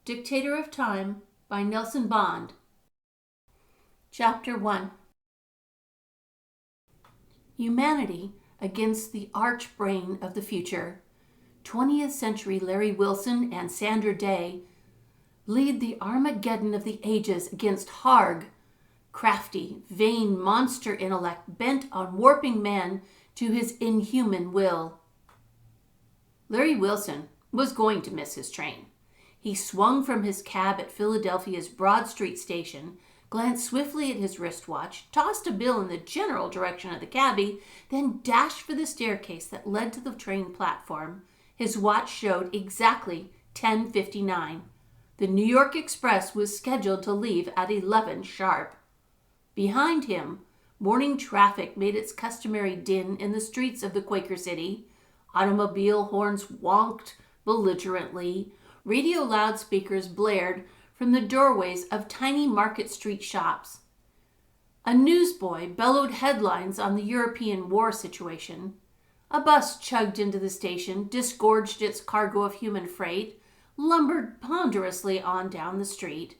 Dictator of Time by Nelson Bond. Chapter 1. Humanity against the arch-brain of the future. 20th century Larry Wilson and Sandra Day lead the Armageddon of the ages against Harg, crafty, vain monster intellect bent on warping man to his inhuman will. Larry Wilson was going to miss his train. He swung from his cab at Philadelphia's Broad Street station, glanced swiftly at his wristwatch, tossed a bill in the general direction of the cabbie, then dashed for the staircase that led to the train platform. His watch showed exactly 10:59. The New York Express was scheduled to leave at 11 sharp. Behind him, morning traffic made its customary din in the streets of the Quaker City. Automobile horns wonked belligerently. Radio loudspeakers blared from the doorways of tiny Market Street shops. A newsboy bellowed headlines on the European war situation. A bus chugged into the station, disgorged its cargo of human freight, lumbered ponderously on down the street.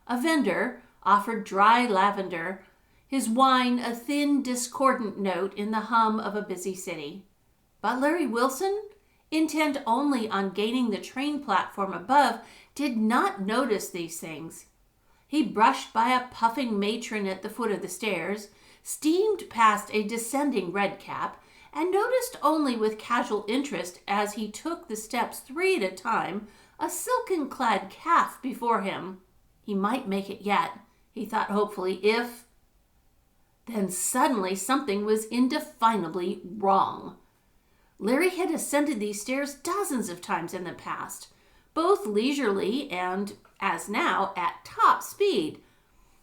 A vendor offered dry lavender, his whine a thin, discordant note in the hum of a busy city. But Larry Wilson, intent only on gaining the train platform above, did not notice these things. He brushed by a puffing matron at the foot of the stairs, steamed past a descending redcap, and noticed only with casual interest as he took the steps 3 at a time a silken-clad calf before him. He might make it yet, he thought hopefully, if... Then suddenly something was indefinably wrong. Larry had ascended these stairs dozens of times in the past, both leisurely and, as now, at top speed.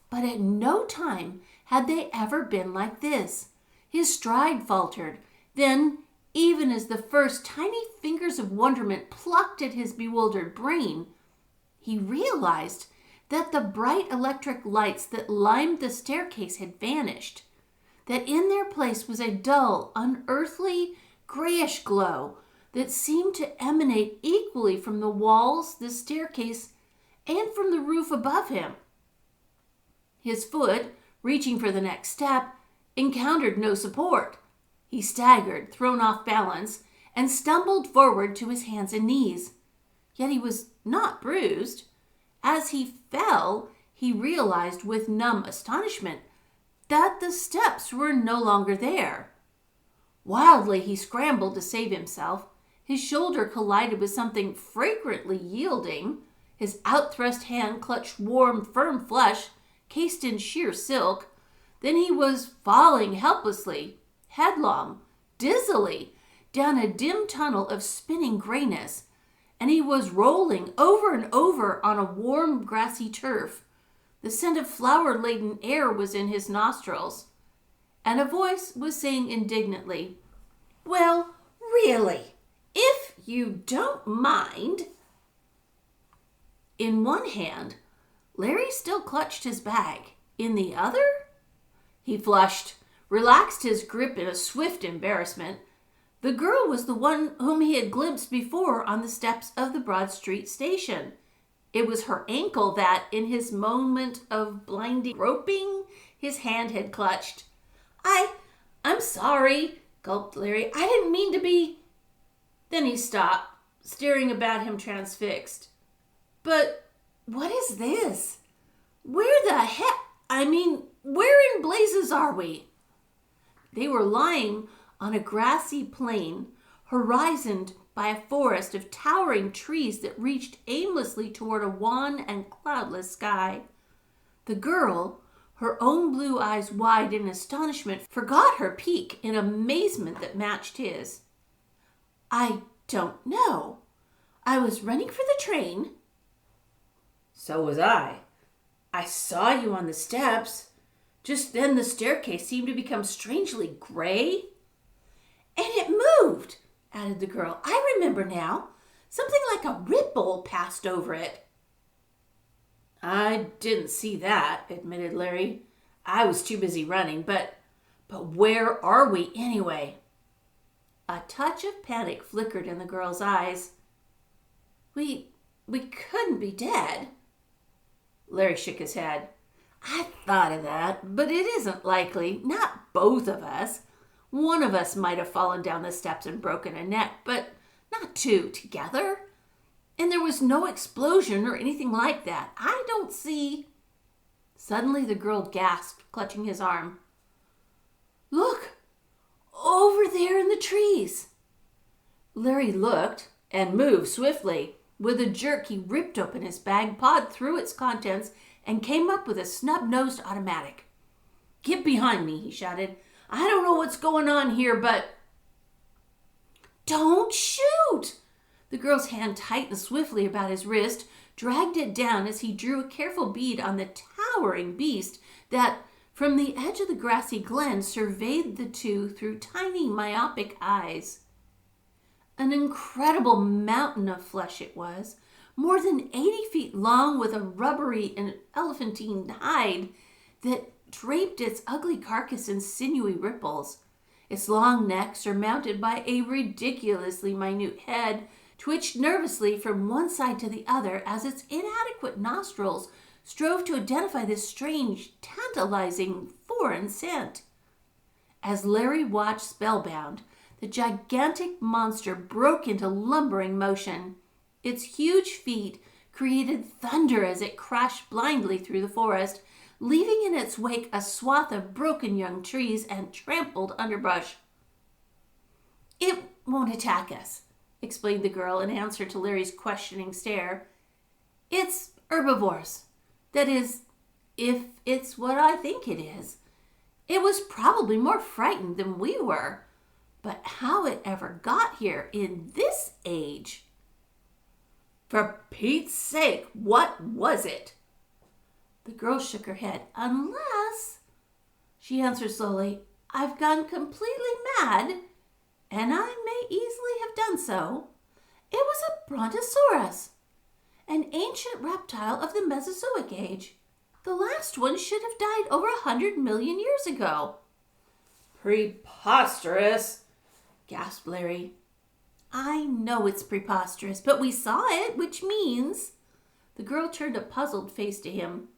But at no time had they ever been like this. His stride faltered. Then, even as the first tiny fingers of wonderment plucked at his bewildered brain, he realized that the bright electric lights that limed the staircase had vanished, that in their place was a dull, unearthly, grayish glow that seemed to emanate equally from the walls, the staircase, and from the roof above him. His foot, reaching for the next step, encountered no support. He staggered, thrown off balance, and stumbled forward to his hands and knees. Yet he was not bruised. As he fell, he realized with numb astonishment that the steps were no longer there. Wildly, he scrambled to save himself. His shoulder collided with something fragrantly yielding. His outthrust hand clutched warm, firm flesh, cased in sheer silk. Then he was falling helplessly, headlong, dizzily, down a dim tunnel of spinning grayness, and he was rolling over and over on a warm, grassy turf. The scent of flower-laden air was in his nostrils, and a voice was saying indignantly, "Well, really, if you don't mind." In one hand, Larry still clutched his bag. In the other? He flushed, relaxed his grip in a swift embarrassment. The girl was the one whom he had glimpsed before on the steps of the Broad Street station. It was her ankle that, in his moment of blinding groping, his hand had clutched. I'm sorry," gulped Larry. "I didn't mean to be..." Then he stopped, staring about him transfixed. "But what is this? Where in blazes are we?" They were lying on a grassy plain, horizoned by a forest of towering trees that reached aimlessly toward a wan and cloudless sky. The girl, her own blue eyes wide in astonishment, forgot her pique in amazement that matched his. "I don't know. I was running for the train." "So was I. I saw you on the steps. Just then the staircase seemed to become strangely gray." "And it moved," added the girl. "I remember now. Something like a ripple passed over it." "I didn't see that," admitted Larry. "I was too busy running, but where are we anyway?" A touch of panic flickered in the girl's eyes. We we couldn't be dead. Larry shook his head. I thought of that, but it isn't likely. Not both of us. One of us might have fallen down the steps and broken a neck, but not two together. And there was no explosion or anything like that. I don't see... Suddenly the girl gasped, clutching his arm. Look! Over there in the trees! Larry looked and moved swiftly. With a jerk, he ripped open his bag, pawed through its contents, and came up with a snub-nosed automatic. Get behind me, he shouted. I don't know what's going on here, but... Don't shoot! The girl's hand tightened swiftly about his wrist, dragged it down as he drew a careful bead on the towering beast that, from the edge of the grassy glen, surveyed the two through tiny myopic eyes. An incredible mountain of flesh it was, more than 80 feet long, with a rubbery and elephantine hide that draped its ugly carcass in sinewy ripples. Its long neck, surmounted by a ridiculously minute head, twitched nervously from one side to the other as its inadequate nostrils strove to identify this strange, tantalizing, foreign scent. As Larry watched spellbound, the gigantic monster broke into lumbering motion. Its huge feet created thunder as it crashed blindly through the forest, leaving in its wake a swath of broken young trees and trampled underbrush. It won't attack us, explained the girl in answer to Larry's questioning stare. It's herbivores. That is, if it's what I think it is. It was probably more frightened than we were. But how it ever got here in this age? For Pete's sake, what was it? The girl shook her head. Unless, she answered slowly, I've gone completely mad, and I may easily have done so. It was a brontosaurus, an ancient reptile of the Mesozoic age. The last one should have died over 100 million years ago. Preposterous, gasped Larry. I know it's preposterous, but we saw it, which means... The girl turned a puzzled face to him.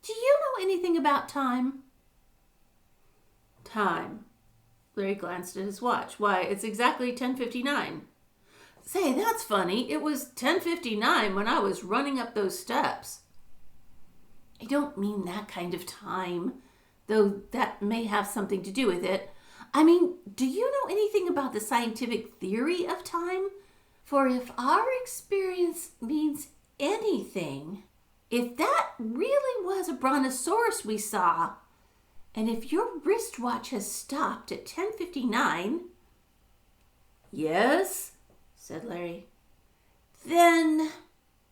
Do you know anything about time? Time. Larry glanced at his watch. Why, it's exactly 10:59. Say, that's funny. It was 10:59 when I was running up those steps. I don't mean that kind of time, though that may have something to do with it. I mean, do you know anything about the scientific theory of time? For if our experience means anything, if that really was a brontosaurus we saw, and if your wristwatch has stopped at 10:59... Yes, said Larry. Then,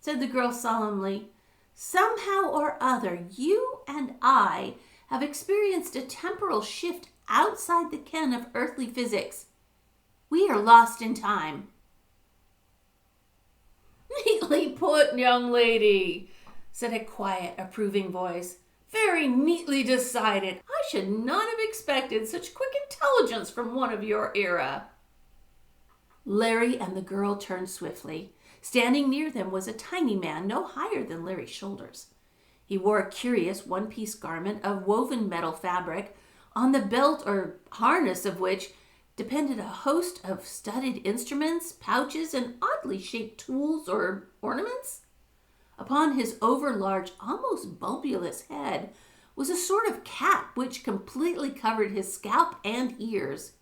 said the girl solemnly, somehow or other, you and I have experienced a temporal shift outside the ken of earthly physics. We are lost in time. Neatly put, young lady, said a quiet, approving voice. Very neatly decided. I should not have expected such quick intelligence from one of your era. Larry and the girl turned swiftly. Standing near them was a tiny man no higher than Larry's shoulders. He wore a curious one-piece garment of woven metal fabric, on the belt or harness of which depended a host of studded instruments, pouches, and oddly shaped tools or ornaments. Upon his overlarge, almost bulbous head was a sort of cap which completely covered his scalp and ears.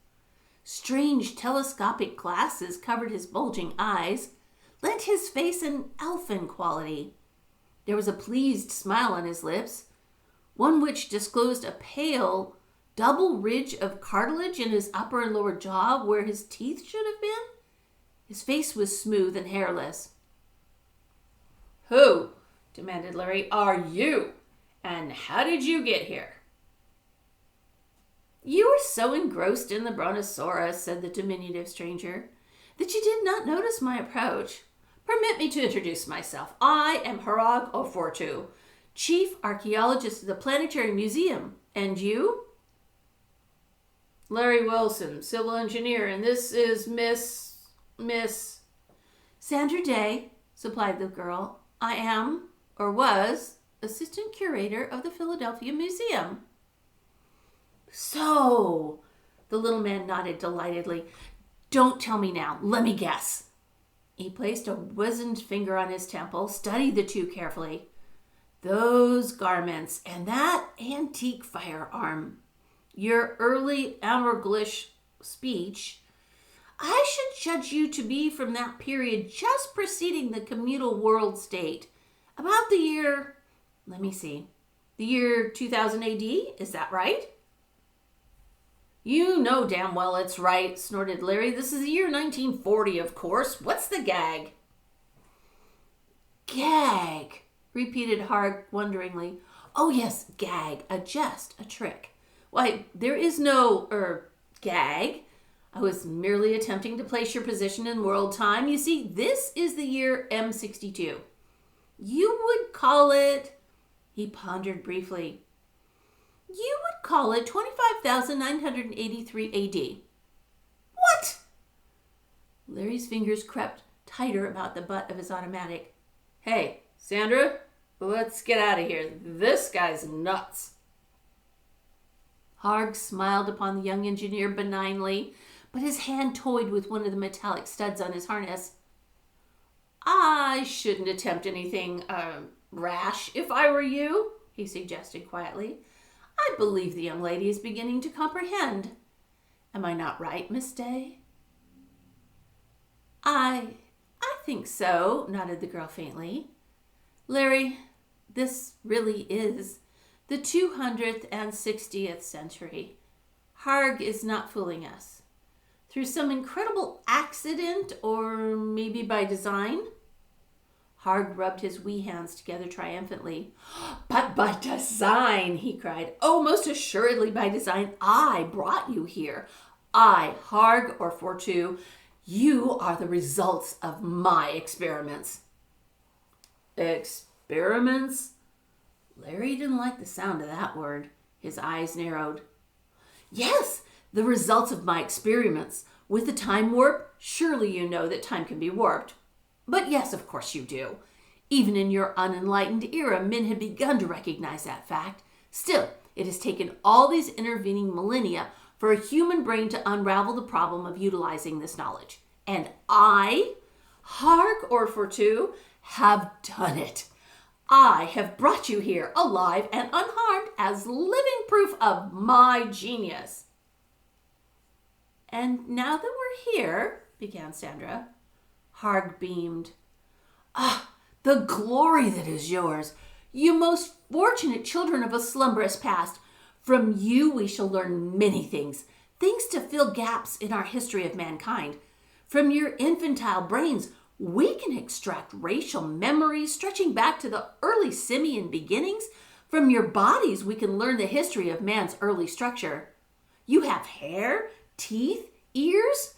Strange telescopic glasses covered his bulging eyes, lent his face an elfin quality. There was a pleased smile on his lips, one which disclosed a pale, double ridge of cartilage in his upper and lower jaw where his teeth should have been. His face was smooth and hairless. Who, demanded Larry, are you? And how did you get here? You were so engrossed in the brontosaurus, said the diminutive stranger, that you did not notice my approach. Permit me to introduce myself. I am Harag Ofortu, chief archaeologist of the Planetary Museum. And you? Larry Wilson, civil engineer, and this is Miss... Sandra Day, supplied the girl. I am, or was, assistant curator of the Philadelphia Museum. So, the little man nodded delightedly. Don't tell me now. Let me guess. He placed a wizened finger on his temple, studied the two carefully. Those garments and that antique firearm. Your early English speech. I should judge you to be from that period just preceding the communal world state. About the year, the year 2000 AD, is that right? You know damn well it's right, snorted Larry. This is the year 1940, of course. What's the gag? Gag, repeated Harg wonderingly. Oh yes, gag, a jest, a trick. Why, there is no, gag. I was merely attempting to place your position in world time. You see, this is the year M62. You would call it, he pondered briefly, you would call it 25,983 AD. What? Larry's fingers crept tighter about the butt of his automatic. Hey, Sandra, let's get out of here. This guy's nuts. Harg smiled upon the young engineer benignly, but his hand toyed with one of the metallic studs on his harness. I shouldn't attempt anything rash if I were you, he suggested quietly. I believe the young lady is beginning to comprehend. Am I not right, Miss Day? I think so, nodded the girl faintly. Larry, this really is the 260th century. Harg is not fooling us. Through some incredible accident, or maybe by design? Harg rubbed his wee hands together triumphantly. But by design, he cried. Oh, most assuredly by design. I brought you here. I, Harg or Fortu, you are the results of my experiments. Experiments? Larry didn't like the sound of that word. His eyes narrowed. Yes, the results of my experiments. With the time warp, surely you know that time can be warped. But yes, of course you do. Even in your unenlightened era, men had begun to recognize that fact. Still, it has taken all these intervening millennia for a human brain to unravel the problem of utilizing this knowledge. And I, Harg or Fortu, have done it. I have brought you here, alive and unharmed, as living proof of my genius. And now that we're here, began Sandra. Harg beamed. Ah, the glory that is yours, you most fortunate children of a slumberous past. From you we shall learn many things, things to fill gaps in our history of mankind. From your infantile brains, we can extract racial memories stretching back to the early simian beginnings. From your bodies, we can learn the history of man's early structure. You have hair, teeth, ears.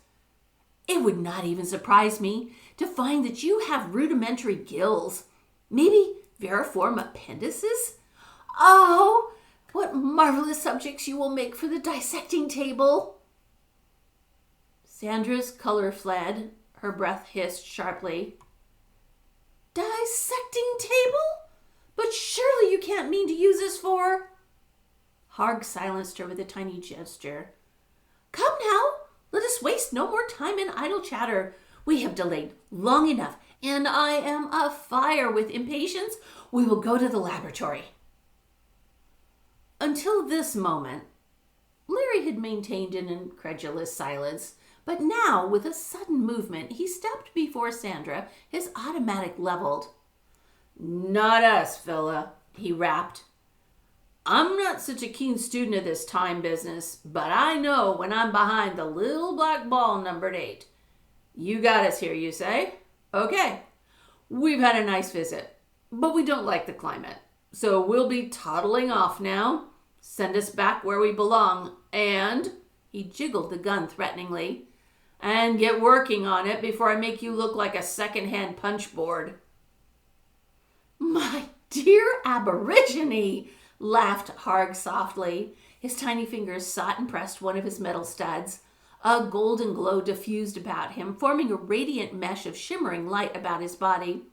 It would not even surprise me to find that you have rudimentary gills, maybe veriform appendices. Oh, what marvelous subjects you will make for the dissecting table. Sandra's color fled. Her breath hissed sharply. Dissecting table? But surely you can't mean to use this for... Harg silenced her with a tiny gesture. Come now, let us waste no more time in idle chatter. We have delayed long enough, and I am afire with impatience. We will go to the laboratory. Until this moment, Larry had maintained an incredulous silence, but now, with a sudden movement, he stepped before Sandra, his automatic leveled. Not us, fella, he rapped. I'm not such a keen student of this time business, but I know when I'm behind the little black ball numbered 8. You got us here, you say? Okay. We've had a nice visit, but we don't like the climate. So we'll be toddling off now. Send us back where we belong. And, he jiggled the gun threateningly, and get working on it before I make you look like a second-hand punch board. My dear aborigine, laughed Harg softly. His tiny fingers sought and pressed one of his metal studs. A golden glow diffused about him, forming a radiant mesh of shimmering light about his body.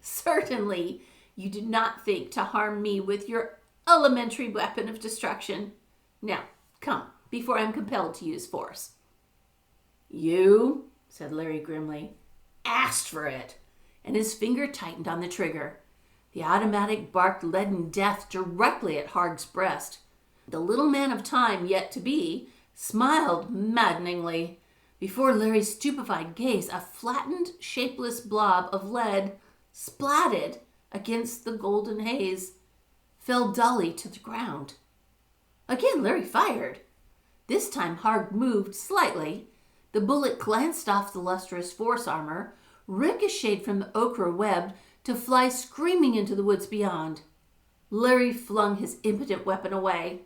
Certainly, you did not think to harm me with your elementary weapon of destruction. Now, come, before I am compelled to use force. You, said Larry grimly, asked for it, and his finger tightened on the trigger. The automatic barked leaden death directly at Harg's breast. The little man of time yet to be smiled maddeningly. Before Larry's stupefied gaze, a flattened, shapeless blob of lead splatted against the golden haze, fell dully to the ground. Again Larry fired. This time Harg moved slightly. The bullet glanced off the lustrous force armor, ricocheted from the ochre web to fly screaming into the woods beyond. Larry flung his impotent weapon away.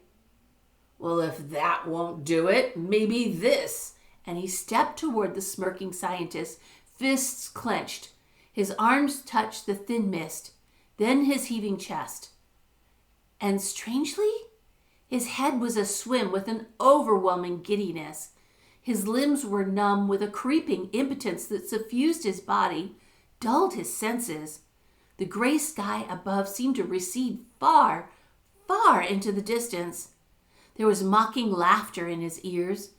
Well, if that won't do it, maybe this. And he stepped toward the smirking scientist, fists clenched. His arms touched the thin mist, then his heaving chest. And strangely, his head was aswim with an overwhelming giddiness. His limbs were numb with a creeping impotence that suffused his body, dulled his senses. The gray sky above seemed to recede far, far into the distance. There was mocking laughter in his ears,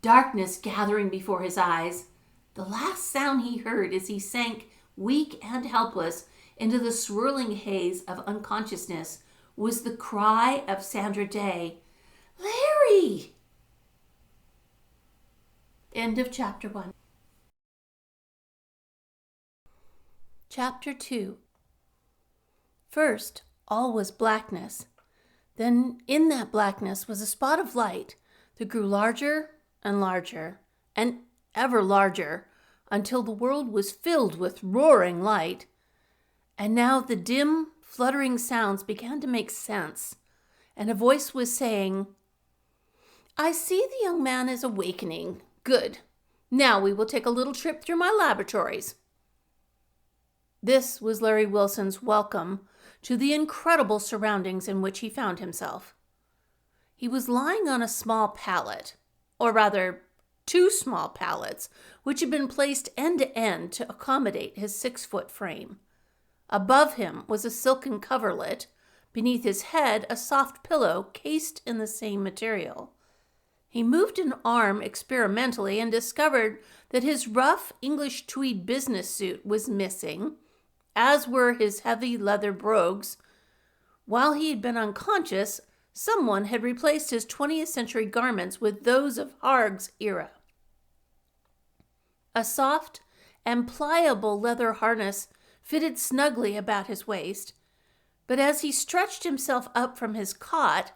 darkness gathering before his eyes. The last sound he heard as he sank, weak and helpless, into the swirling haze of unconsciousness was the cry of Sandra Day, "Larry!" End of Chapter 1. Chapter 2. First, all was blackness. Then in that blackness was a spot of light that grew larger and larger and ever larger until the world was filled with roaring light. And now the dim, fluttering sounds began to make sense, and a voice was saying, "I see the young man is awakening. Good. Now we will take a little trip through my laboratories." This was Larry Wilson's welcome to the incredible surroundings in which he found himself. He was lying on a small pallet, or rather, 2 small pallets, which had been placed end to end to accommodate his 6-foot frame. Above him was a silken coverlet, beneath his head a soft pillow cased in the same material. He moved an arm experimentally and discovered that his rough English tweed business suit was missing, as were his heavy leather brogues. While he had been unconscious, someone had replaced his 20th century garments with those of Harg's era. A soft and pliable leather harness fitted snugly about his waist, but as he stretched himself up from his cot,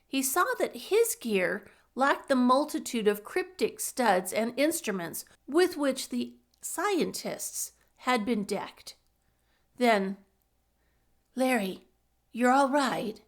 he saw that his gear lacked the multitude of cryptic studs and instruments with which the scientists had been decked. Then, "Larry, you're all right?"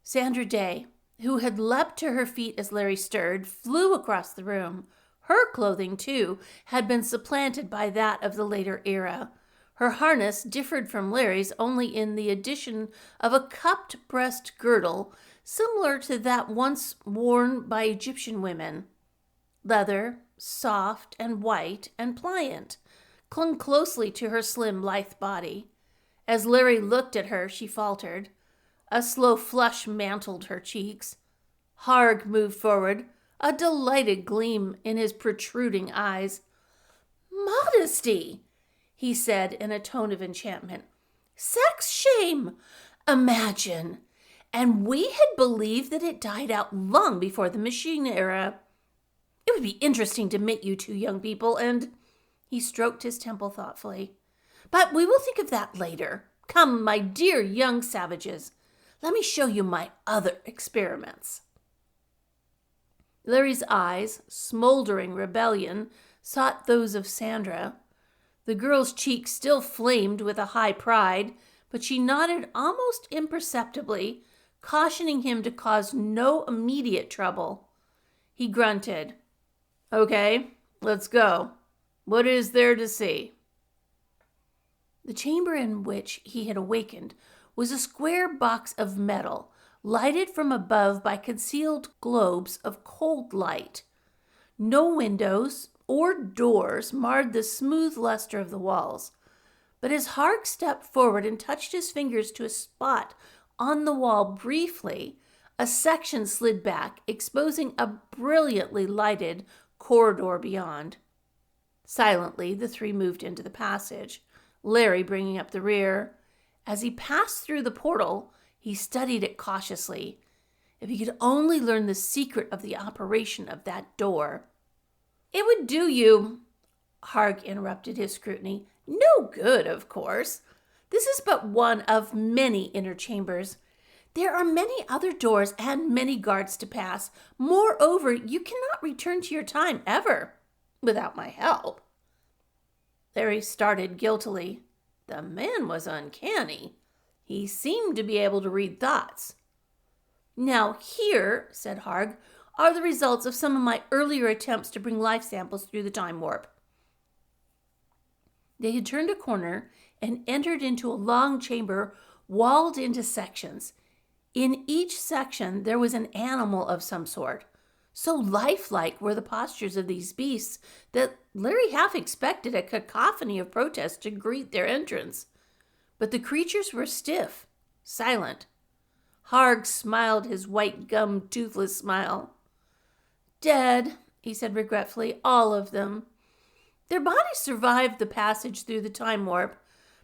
Sandra Day, who had leapt to her feet as Larry stirred, flew across the room. Her clothing, too, had been supplanted by that of the later era. Her harness differed from Larry's only in the addition of a cupped breast girdle similar to that once worn by Egyptian women. Leather, soft and white and pliant, clung closely to her slim, lithe body. As Larry looked at her, she faltered. A slow flush mantled her cheeks. Harg moved forward, a delighted gleam in his protruding eyes. "Modesty," he said in a tone of enchantment. "Sex shame! Imagine! And we had believed that it died out long before the machine era. It would be interesting to meet you 2 young people, and—" He stroked his temple thoughtfully. "But we will think of that later. Come, my dear young savages, let me show you my other experiments." Larry's eyes, smoldering rebellion, sought those of Sandra. The girl's cheeks still flamed with a high pride, but she nodded almost imperceptibly, cautioning him to cause no immediate trouble. He grunted. "Okay, let's go. What is there to see?" The chamber in which he had awakened was a square box of metal, lighted from above by concealed globes of cold light. No windows or doors marred the smooth luster of the walls. But as Harg stepped forward and touched his fingers to a spot on the wall briefly, a section slid back, exposing a brilliantly lighted corridor beyond. Silently, the three moved into the passage, Larry bringing up the rear. As he passed through the portal, he studied it cautiously. If he could only learn the secret of the operation of that door. "It would do you," Harg interrupted his scrutiny. "No good, of course. This is but one of many inner chambers. There are many other doors and many guards to pass. Moreover, you cannot return to your time ever without my help." Larry started guiltily. The man was uncanny. He seemed to be able to read thoughts. "Now here," said Harg, "are the results of some of my earlier attempts to bring life samples through the time warp." They had turned a corner and entered into a long chamber walled into sections. In each section there was an animal of some sort. So lifelike were the postures of these beasts that Larry half expected a cacophony of protests to greet their entrance. But the creatures were stiff, silent. Harg smiled his white gum toothless smile. "Dead," he said regretfully, "all of them. Their bodies survived the passage through the time warp,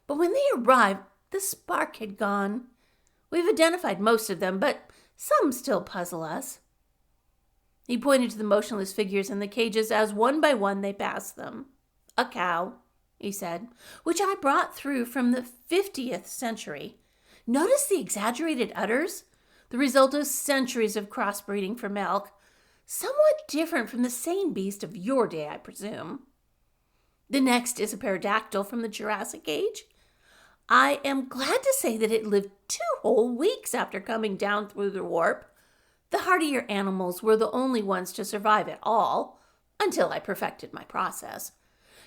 but when they arrived, the spark had gone. We've identified most of them, but some still puzzle us." He pointed to the motionless figures in the cages as one by one they passed them. "A cow," he said, "which I brought through from the 20th century. Notice the exaggerated udders? The result of centuries of crossbreeding for milk. Somewhat different from the sane beast of your day, I presume. The next is a pterodactyl from the Jurassic Age. I am glad to say that it lived 2 whole weeks after coming down through the warp. The hardier animals were the only ones to survive at all, until I perfected my process.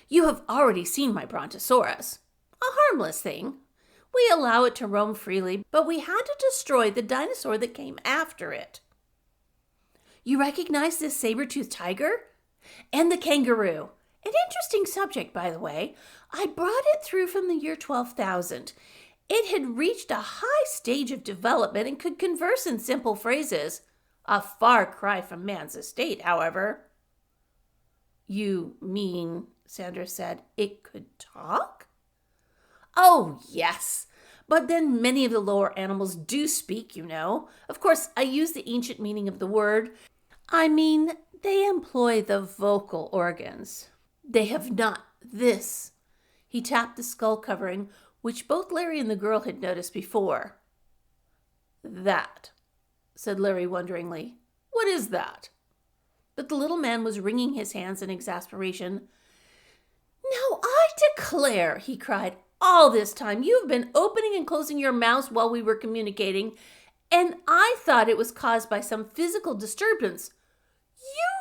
You have already seen my brontosaurus. A harmless thing. We allow it to roam freely, but we had to destroy the dinosaur that came after it. You recognize this saber-toothed tiger? And the kangaroo. An interesting subject, by the way. I brought it through from the year 12,000. It had reached a high stage of development and could converse in simple phrases. A far cry from man's estate, however." "You mean," Sandra said, "it could talk?" "Oh, yes. But then many of the lower animals do speak, you know. Of course, I use the ancient meaning of the word. I mean, they employ the vocal organs. They have not this." He tapped the skull covering, which both Larry and the girl had noticed before. "That," said Larry wonderingly. "What is that?" But the little man was wringing his hands in exasperation. "Now I declare," he cried, "all this time you've been opening and closing your mouths while we were communicating, and I thought it was caused by some physical disturbance.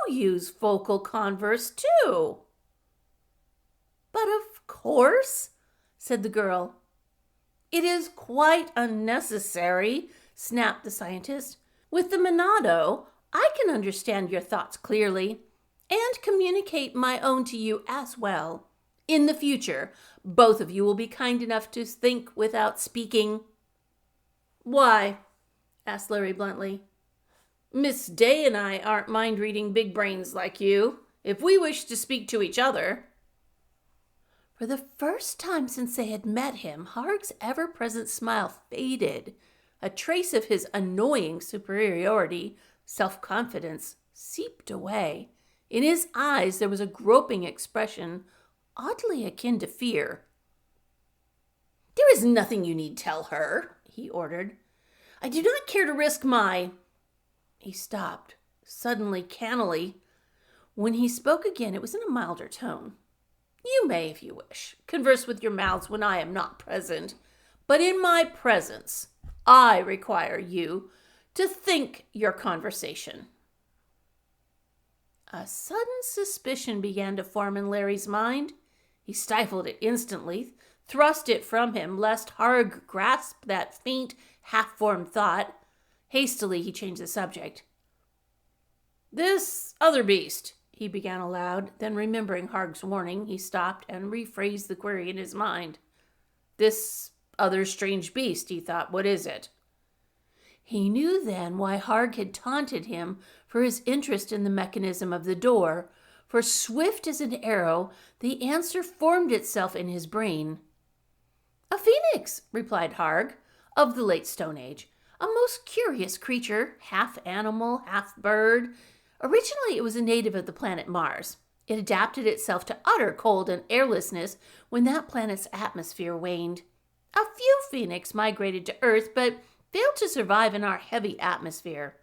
You use vocal converse too." "But of course," said the girl. "It is quite unnecessary," snapped the scientist. "With the monado, I can understand your thoughts clearly and communicate my own to you as well. In the future, both of you will be kind enough to think without speaking." "Why?" asked Larry bluntly. "Miss Day and I aren't mind-reading big brains like you. If we wish to speak to each other—" For the first time since they had met him, Harg's ever-present smile faded. A trace of his annoying superiority, self-confidence, seeped away. In his eyes there was a groping expression, oddly akin to fear. "There is nothing you need tell her," he ordered. "I do not care to risk my—" He stopped, suddenly cannily. When he spoke again, it was in a milder tone. "You may, if you wish, converse with your mouths when I am not present, but in my presence, I require you to think your conversation." A sudden suspicion began to form in Larry's mind. He stifled it instantly, thrust it from him, lest Harg grasp that faint, half-formed thought. Hastily, he changed the subject. "This other beast," he began aloud. Then, remembering Harg's warning, he stopped and rephrased the query in his mind. This other strange beast, he thought, what is it? He knew then why Harg had taunted him for his interest in the mechanism of the door, for swift as an arrow, the answer formed itself in his brain. A phoenix, replied Harg, of the late Stone Age. A most curious creature, half animal, half bird. Originally, it was a native of the planet Mars. It adapted itself to utter cold and airlessness when that planet's atmosphere waned. A few phoenix migrated to Earth, but failed to survive in our heavy atmosphere.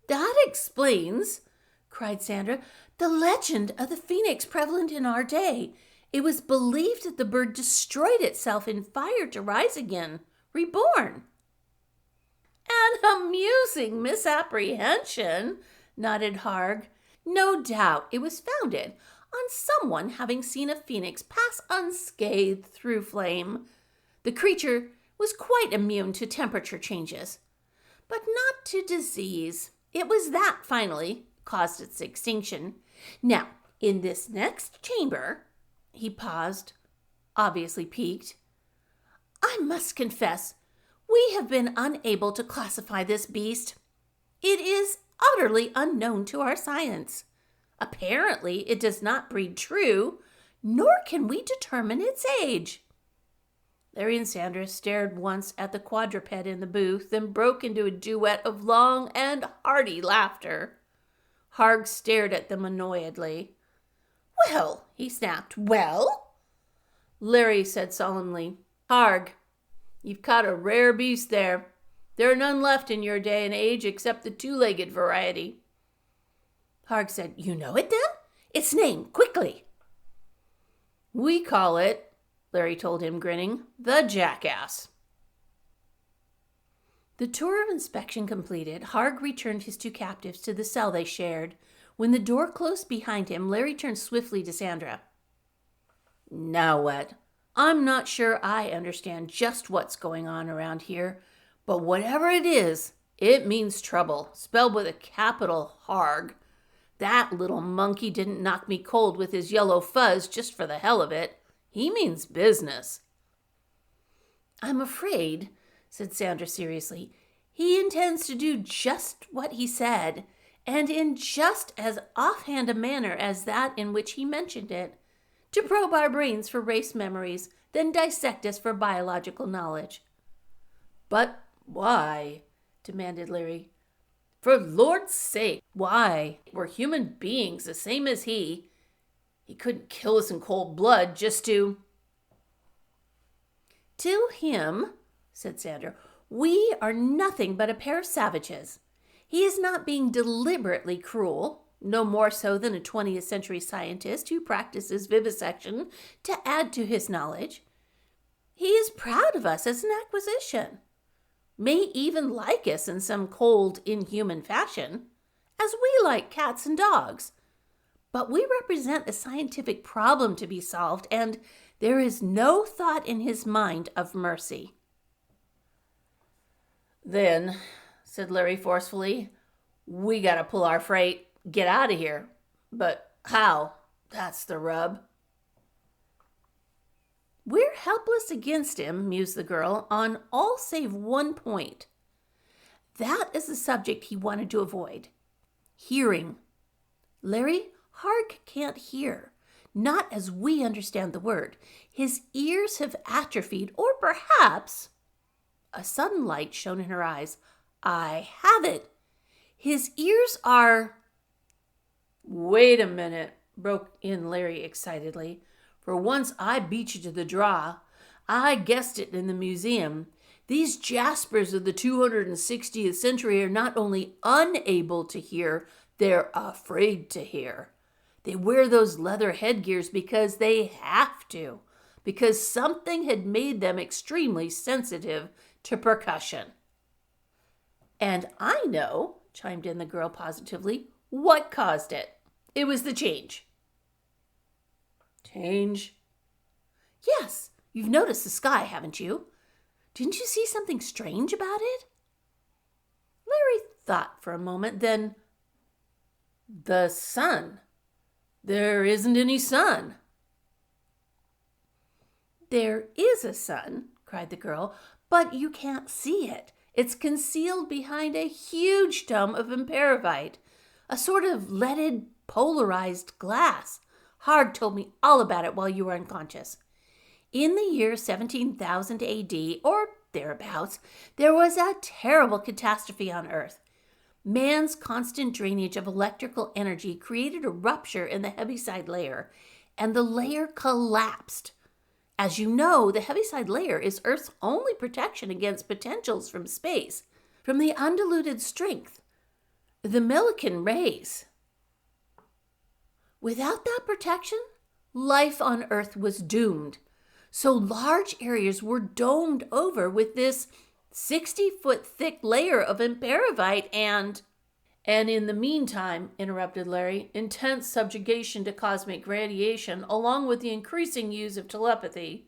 That explains, cried Sandra, the legend of the phoenix prevalent in our day. It was believed that the bird destroyed itself in fire to rise again, reborn. An amusing misapprehension, nodded Harg. No doubt it was founded on someone having seen a phoenix pass unscathed through flame. The creature was quite immune to temperature changes, but not to disease. It was that, finally, caused its extinction. Now, in this next chamber, he paused, obviously piqued. I must confess, we have been unable to classify this beast. It is utterly unknown to our science. Apparently, it does not breed true, nor can we determine its age. Larry and Sandra stared once at the quadruped in the booth, then broke into a duet of long and hearty laughter. Harg stared at them annoyedly. Well, he snapped. Well? Larry said solemnly, Harg, you've caught a rare beast there. There are none left in your day and age except the two-legged variety. Harg said, You know it then? Its name, quickly. We call it, Larry told him, grinning, the jackass. The tour of inspection completed, Harg returned his two captives to the cell they shared. When the door closed behind him, Larry turned swiftly to Sandra. Now what? I'm not sure I understand just what's going on around here, but whatever it is, it means trouble, spelled with a capital Harg. That little monkey didn't knock me cold with his yellow fuzz just for the hell of it. He means business. I'm afraid, said Sandra seriously, he intends to do just what he said, and in just as offhand a manner as that in which he mentioned it, to probe our brains for race memories, then dissect us for biological knowledge. But why? Demanded Larry. For Lord's sake, why? We're human beings, the same as he. He couldn't kill us in cold blood just to... To him, said Sandra, we are nothing but a pair of savages. He is not being deliberately cruel, no more so than a 20th century scientist who practices vivisection to add to his knowledge. He is proud of us as an acquisition, may even like us in some cold, inhuman fashion, as we like cats and dogs. But we represent a scientific problem to be solved, and there is no thought in his mind of mercy. Then, said Larry forcefully, we gotta pull our freight, get out of here. But how? That's the rub. We're helpless against him, mused the girl, on all save one point. That is the subject he wanted to avoid. Hearing. Larry, Harg can't hear, not as we understand the word. His ears have atrophied, or perhaps... A sudden light shone in her eyes. I have it. His ears are... Wait a minute, broke in Larry excitedly. For once I beat you to the draw. I guessed it in the museum. These jaspers of the 260th century are not only unable to hear, they're afraid to hear. They wear those leather headgears because they have to, because something had made them extremely sensitive to percussion. And I know, chimed in the girl positively, what caused it. It was the change. Change? Yes, you've noticed the sky, haven't you? Didn't you see something strange about it? Larry thought for a moment, then, The sun. There isn't any sun. There is a sun, cried the girl, but you can't see it. It's concealed behind a huge dome of imperovite, a sort of leaded, polarized glass. Hard told me all about it while you were unconscious. In the year 17,000 AD, or thereabouts, there was a terrible catastrophe on Earth. Man's constant drainage of electrical energy created a rupture in the heaviside layer, and the layer collapsed. As you know, the heaviside layer is Earth's only protection against potentials from space, from the undiluted strength, the Millikan rays. Without that protection, life on Earth was doomed. So large areas were domed over with this 60-foot thick layer of imperovite and in the meantime, interrupted Larry, intense subjugation to cosmic radiation, along with the increasing use of telepathy,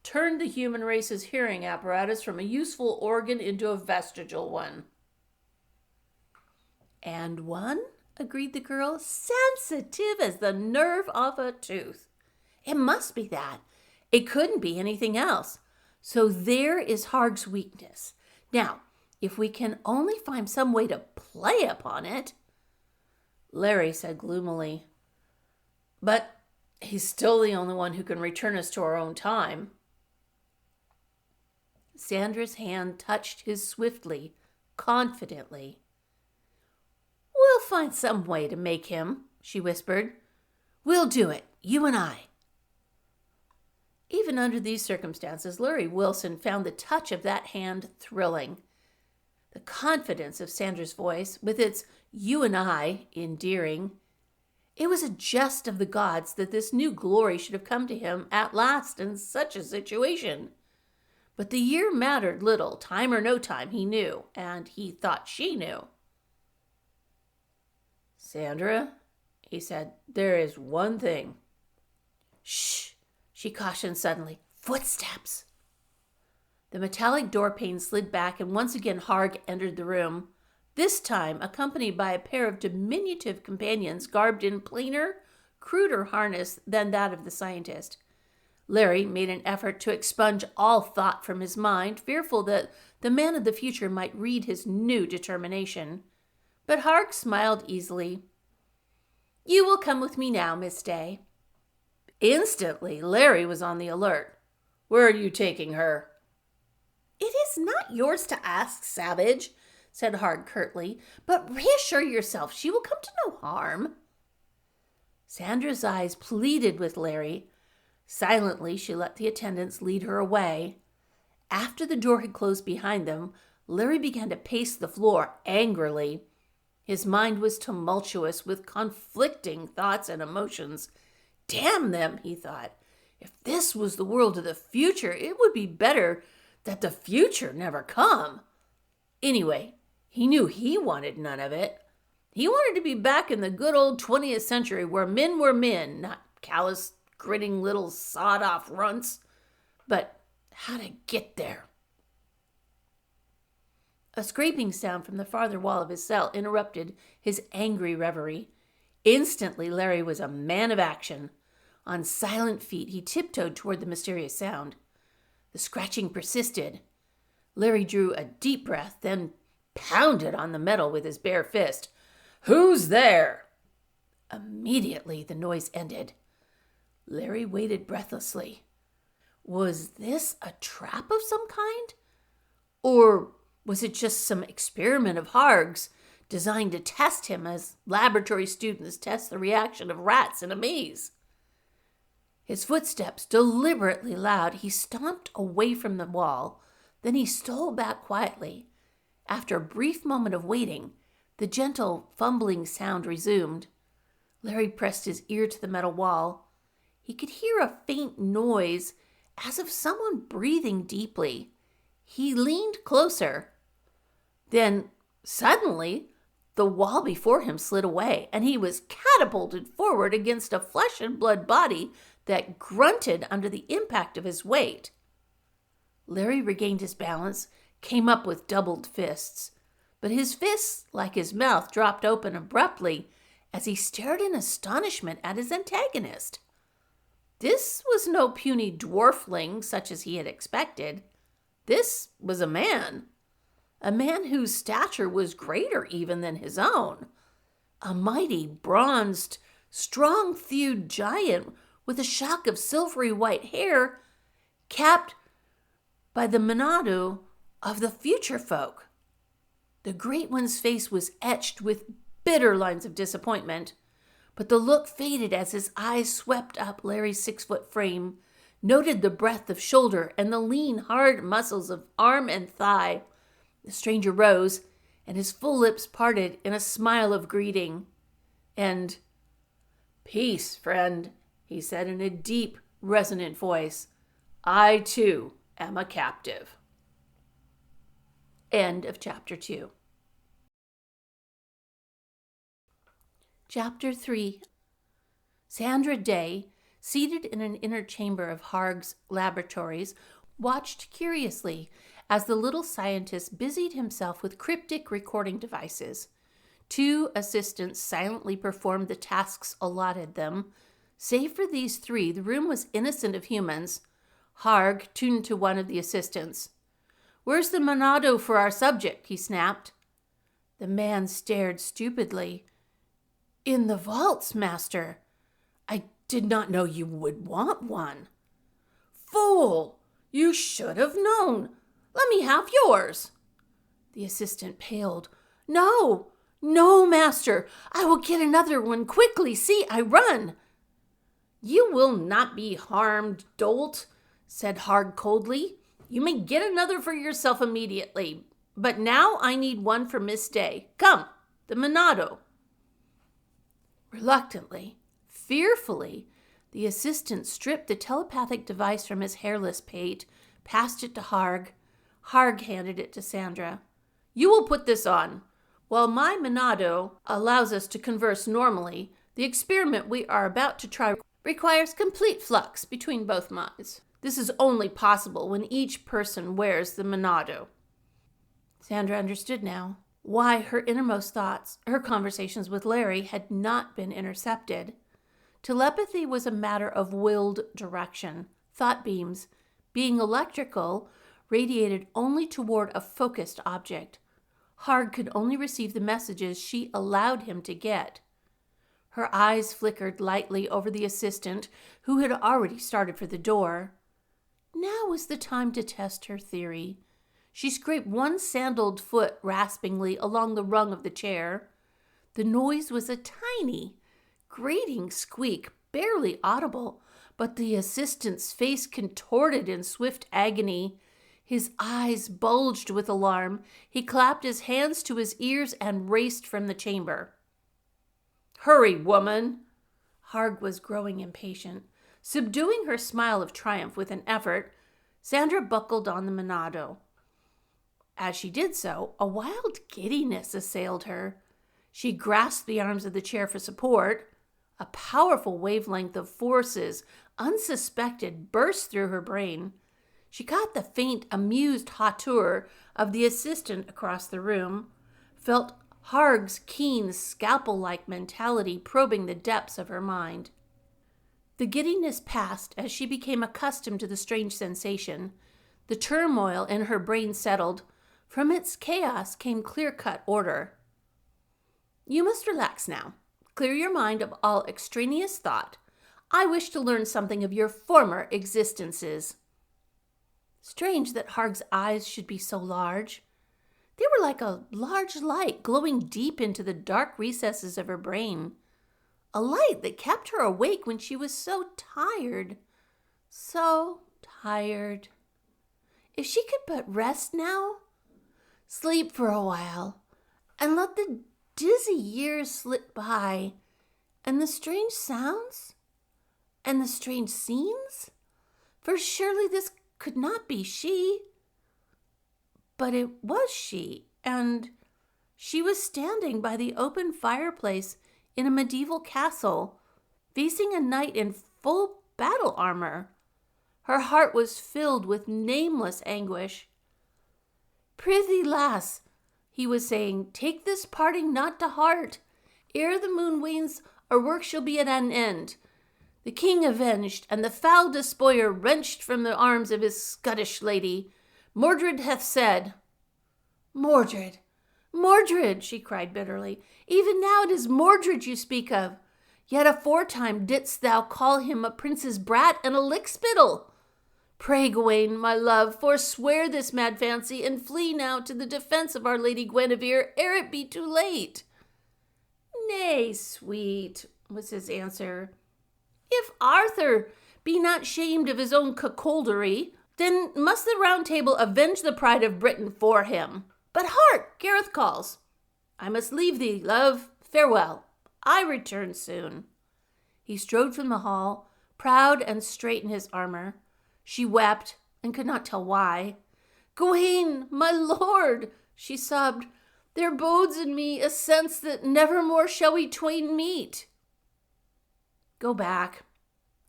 turned the human race's hearing apparatus from a useful organ into a vestigial one. And one, agreed the girl, sensitive as the nerve of a tooth. It must be that. It couldn't be anything else. So there is Harg's weakness. Now, if we can only find some way to play upon it, Larry said gloomily, but he's still the only one who can return us to our own time. Sandra's hand touched his swiftly, confidently. We'll find some way to make him, she whispered. We'll do it, you and I. Even under these circumstances, Larry Wilson found the touch of that hand thrilling. The confidence of Sandra's voice, with its you and I, endearing. It was a jest of the gods that this new glory should have come to him at last in such a situation. But the year mattered little, time or no time, he knew, and he thought she knew. Sandra, he said, there is one thing. Shh, she cautioned suddenly. Footsteps. The metallic door pane slid back, and once again Harg entered the room, this time accompanied by a pair of diminutive companions garbed in plainer, cruder harness than that of the scientist. Larry made an effort to expunge all thought from his mind, fearful that the man of the future might read his new determination. But Harg smiled easily. You will come with me now, Miss Day. Instantly, Larry was on the alert. Where are you taking her? It is not yours to ask, savage, said Harg curtly, but reassure yourself she will come to no harm. Sandra's eyes pleaded with Larry. Silently, she let the attendants lead her away. After the door had closed behind them, Larry began to pace the floor angrily. His mind was tumultuous with conflicting thoughts and emotions. Damn them, he thought. If this was the world of the future, it would be better that the future never come. Anyway, he knew he wanted none of it. He wanted to be back in the good old 20th century where men were men, not callous, grinning little sawed-off runts. But how to get there? A scraping sound from the farther wall of his cell interrupted his angry reverie. Instantly, Larry was a man of action. On silent feet, he tiptoed toward the mysterious sound. The scratching persisted. Larry drew a deep breath, then pounded on the metal with his bare fist. Who's there? Immediately, the noise ended. Larry waited breathlessly. Was this a trap of some kind? Or was it just some experiment of Harg's designed to test him as laboratory students test the reaction of rats in a maze? His footsteps deliberately loud, he stomped away from the wall. Then he stole back quietly. After a brief moment of waiting, the gentle, fumbling sound resumed. Larry pressed his ear to the metal wall. He could hear a faint noise, as of someone breathing deeply. He leaned closer. Then, suddenly, the wall before him slid away, and he was catapulted forward against a flesh and blood body that grunted under the impact of his weight. Larry regained his balance, came up with doubled fists. But his fists, like his mouth, dropped open abruptly, as he stared in astonishment at his antagonist. This was no puny dwarfling such as he had expected. This was a man whose stature was greater even than his own, a mighty, bronzed, strong-thewed giant with a shock of silvery white hair capped by the monado of the future folk. The great one's face was etched with bitter lines of disappointment, but the look faded as his eyes swept up Larry's 6-foot frame, noted the breadth of shoulder and the lean, hard muscles of arm and thigh. The stranger rose, and his full lips parted in a smile of greeting. And, "Peace, friend," he said in a deep, resonant voice. "I, too, am a captive." End of chapter 2. Chapter 3. Sandra Day, seated in an inner chamber of Harg's laboratories, watched curiously as the little scientist busied himself with cryptic recording devices. 2 assistants silently performed the tasks allotted them. Save for these 3, the room was innocent of humans. Harg tuned to one of the assistants. "Where's the monado for our subject?" he snapped. The man stared stupidly. "In the vaults, master. I did not know you would want one." "Fool! You should have known. Let me have yours." The assistant paled. "No, master. I will get another one quickly. See, I run." "You will not be harmed, dolt," said Harg coldly. "You may get another for yourself immediately. But now I need one for Miss Day. Come, the monado." Reluctantly, fearfully, the assistant stripped the telepathic device from his hairless pate, passed it to Harg. Harg handed it to Sandra. "You will put this on. While my monado allows us to converse normally, the experiment we are about to try requires complete flux between both minds. This is only possible when each person wears the monado." Sandra understood now why her innermost thoughts, her conversations with Larry, had not been intercepted. Telepathy was a matter of willed direction. Thought beams, being electrical, radiated only toward a focused object. Harg could only receive the messages she allowed him to get. Her eyes flickered lightly over the assistant, who had already started for the door. Now was the time to test her theory. She scraped one sandaled foot raspingly along the rung of the chair. The noise was a tiny, grating squeak, barely audible, but the assistant's face contorted in swift agony. His eyes bulged with alarm. He clapped his hands to his ears and raced from the chamber. "Hurry, woman!" Harg was growing impatient. Subduing her smile of triumph with an effort, Sandra buckled on the monado. As she did so, a wild giddiness assailed her. She grasped the arms of the chair for support. A powerful wavelength of forces, unsuspected, burst through her brain. She caught the faint, amused hauteur of the assistant across the room, felt Harg's keen, scalpel-like mentality probing the depths of her mind. The giddiness passed as she became accustomed to the strange sensation. The turmoil in her brain settled. From its chaos came clear-cut order. "You must relax now. Clear your mind of all extraneous thought. I wish to learn something of your former existences." Strange that Harg's eyes should be so large. They were like a large light glowing deep into the dark recesses of her brain. A light that kept her awake when she was so tired. So tired. If she could but rest now, sleep for a while, and let the dizzy years slip by, and the strange sounds, and the strange scenes, for surely this could not be she. But it was she, and she was standing by the open fireplace in a medieval castle, facing a knight in full battle armor. Her heart was filled with nameless anguish. "Prithee, lass," he was saying, "take this parting not to heart. Ere the moon wanes, our work shall be at an end. The king avenged, and the foul despoiler wrenched from the arms of his Scottish lady. Mordred hath said—" "Mordred, Mordred," she cried bitterly, "even now it is Mordred you speak of. Yet aforetime didst thou call him a prince's brat and a lickspittle. Pray, Gawain, my love, forswear this mad fancy, and flee now to the defense of our Lady Guinevere, ere it be too late." "Nay, sweet," was his answer. "If Arthur be not shamed of his own cuckoldery, then must the Round Table avenge the pride of Britain for him. But hark, Gareth calls. I must leave thee, love. Farewell. I return soon." He strode from the hall, proud and straight in his armor. She wept, and could not tell why. "Gawain, my lord," she sobbed, "there bodes in me a sense that nevermore shall we twain meet." "Go back,"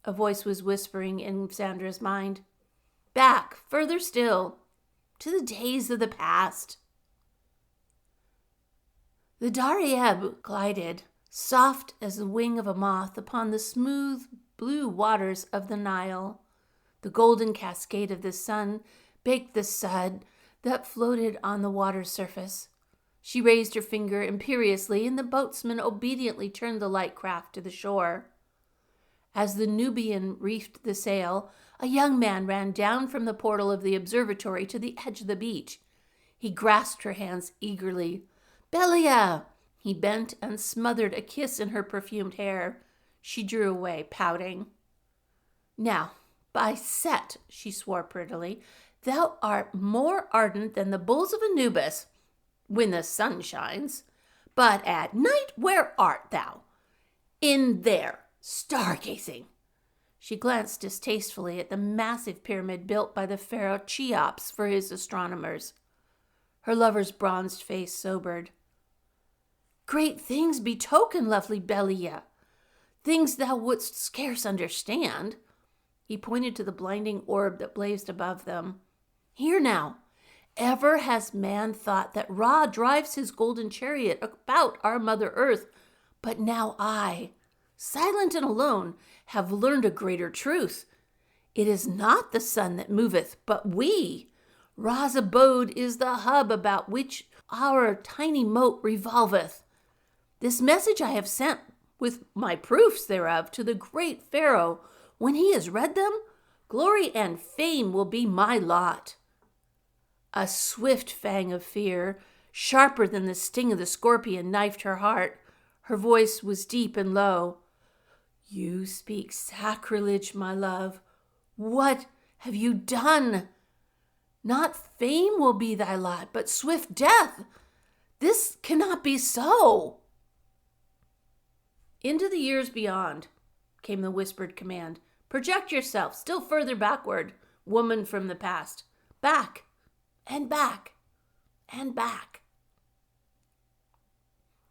a voice was whispering in Sandra's mind. "Back, further still, to the days of the past." The Darriab glided, soft as the wing of a moth, upon the smooth blue waters of the Nile. The golden cascade of the sun baked the sud that floated on the water's surface. She raised her finger imperiously, and the boatsman obediently turned the light craft to the shore. As the Nubian reefed the sail, a young man ran down from the portal of the observatory to the edge of the beach. He grasped her hands eagerly. "Belia!" He bent and smothered a kiss in her perfumed hair. She drew away, pouting. "Now, by Set," she swore prettily, "thou art more ardent than the bulls of Anubis, when the sun shines. But at night, where art thou? In there, stargazing." She glanced distastefully at the massive pyramid built by the pharaoh Cheops for his astronomers. Her lover's bronzed face sobered. "Great things betoken, lovely Belia. Things thou wouldst scarce understand." He pointed to the blinding orb that blazed above them. "Hear now. Ever has man thought that Ra drives his golden chariot about our Mother Earth, but now I, silent and alone, have learned a greater truth. It is not the sun that moveth, but we. Ra's abode is the hub about which our tiny mote revolveth. This message I have sent, with my proofs thereof, to the great Pharaoh. When he has read them, glory and fame will be my lot." A swift fang of fear, sharper than the sting of the scorpion, knifed her heart. Her voice was deep and low. "You speak sacrilege, my love. What have you done? Not fame will be thy lot, but swift death. This cannot be so." "Into the years beyond," came the whispered command. "Project yourself still further backward, woman from the past. Back, and back, and back."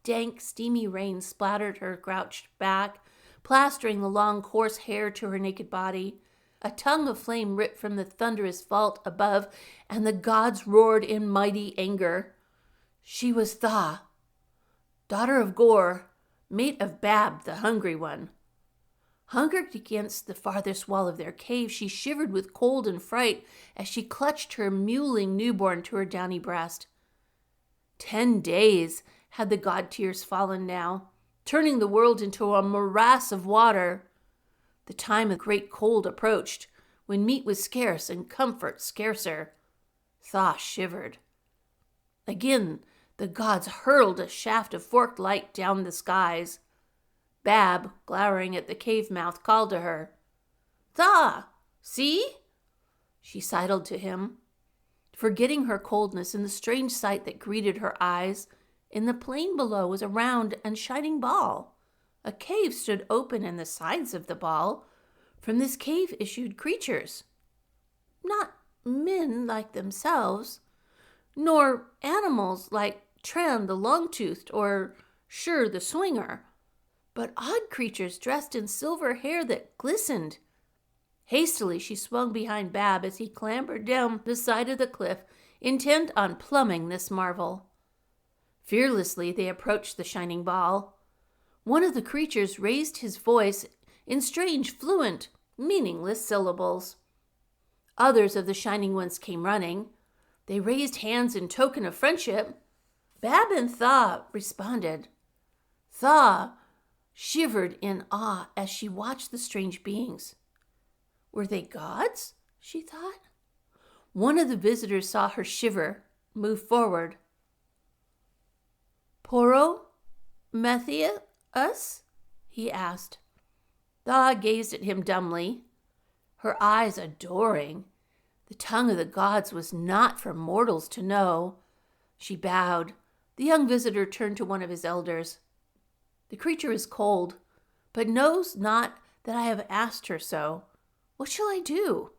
Dank, steamy rain splattered her crouched back, plastering the long, coarse hair to her naked body. A tongue of flame ripped from the thunderous vault above, and the gods roared in mighty anger. She was Tha, daughter of Gore, mate of Bab, the hungry one. Hungered against the farthest wall of their cave, she shivered with cold and fright as she clutched her mewling newborn to her downy breast. 10 days had the god tears fallen now, turning the world into a morass of water. The time of great cold approached, when meat was scarce and comfort scarcer. Tha shivered. Again, the gods hurled a shaft of forked light down the skies. Bab, glowering at the cave mouth, called to her. "Tha, see?" She sidled to him. Forgetting her coldness in the strange sight that greeted her eyes, in the plain below was a round and shining ball. A cave stood open in the sides of the ball. From this cave issued creatures. Not men like themselves, nor animals like Tran the long-toothed or Shur the swinger, but odd creatures dressed in silver hair that glistened. Hastily she swung behind Bab as he clambered down the side of the cliff, intent on plumbing this marvel. Fearlessly they approached the shining ball. One of the creatures raised his voice in strange, fluent, meaningless syllables. Others of the shining ones came running. They raised hands in token of friendship. Bab and Thaw responded. Thaw shivered in awe as she watched the strange beings. Were they gods? She thought. One of the visitors saw her shiver, move forward. Poro? Methia? Us? He asked. Thaw gazed at him dumbly, her eyes adoring. The tongue of the gods was not for mortals to know. She bowed. The young visitor turned to one of his elders. The creature is cold, but knows not that I have asked her so. What shall I do?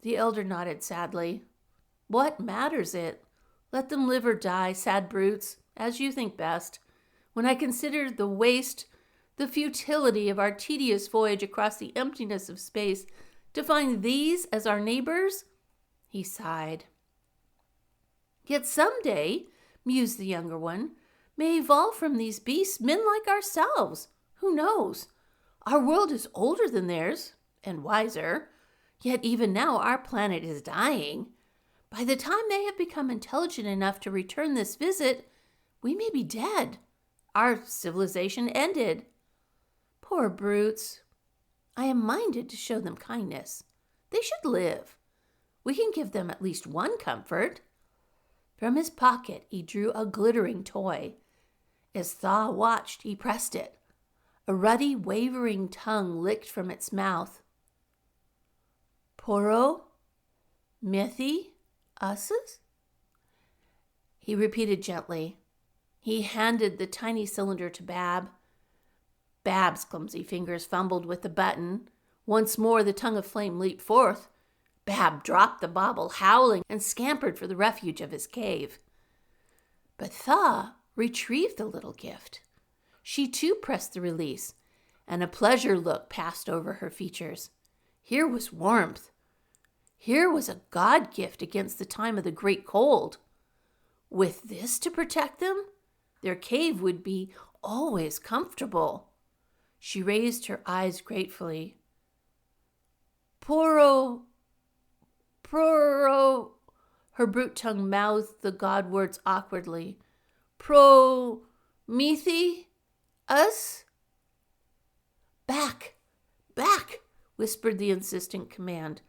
The elder nodded sadly. What matters it? Let them live or die, sad brutes, as you think best. When I consider the waste, the futility of our tedious voyage across the emptiness of space to find these as our neighbors, he sighed. Yet someday, mused the younger one, may evolve from these beasts men like ourselves. Who knows? Our world is older than theirs, and wiser. Yet even now our planet is dying. By the time they have become intelligent enough to return this visit, we may be dead. Our civilization ended. Poor brutes. I am minded to show them kindness. They should live. We can give them at least one comfort. From his pocket he drew a glittering toy. As Thaw watched, he pressed it. A ruddy, wavering tongue licked from its mouth. Poro? Mithi? Uses? He repeated gently. He handed the tiny cylinder to Bab. Bab's clumsy fingers fumbled with the button. Once more the tongue of flame leaped forth. Bab dropped the bauble, howling, and scampered for the refuge of his cave. But Thaw retrieved the little gift. She too pressed the release, and a pleasure look passed over her features. Here was warmth. Here was a god gift against the time of the great cold. With this to protect them, their cave would be always comfortable. She raised her eyes gratefully. Poro, her brute tongue mouthed the god words awkwardly. Mithi? Us? Back, whispered the insistent command.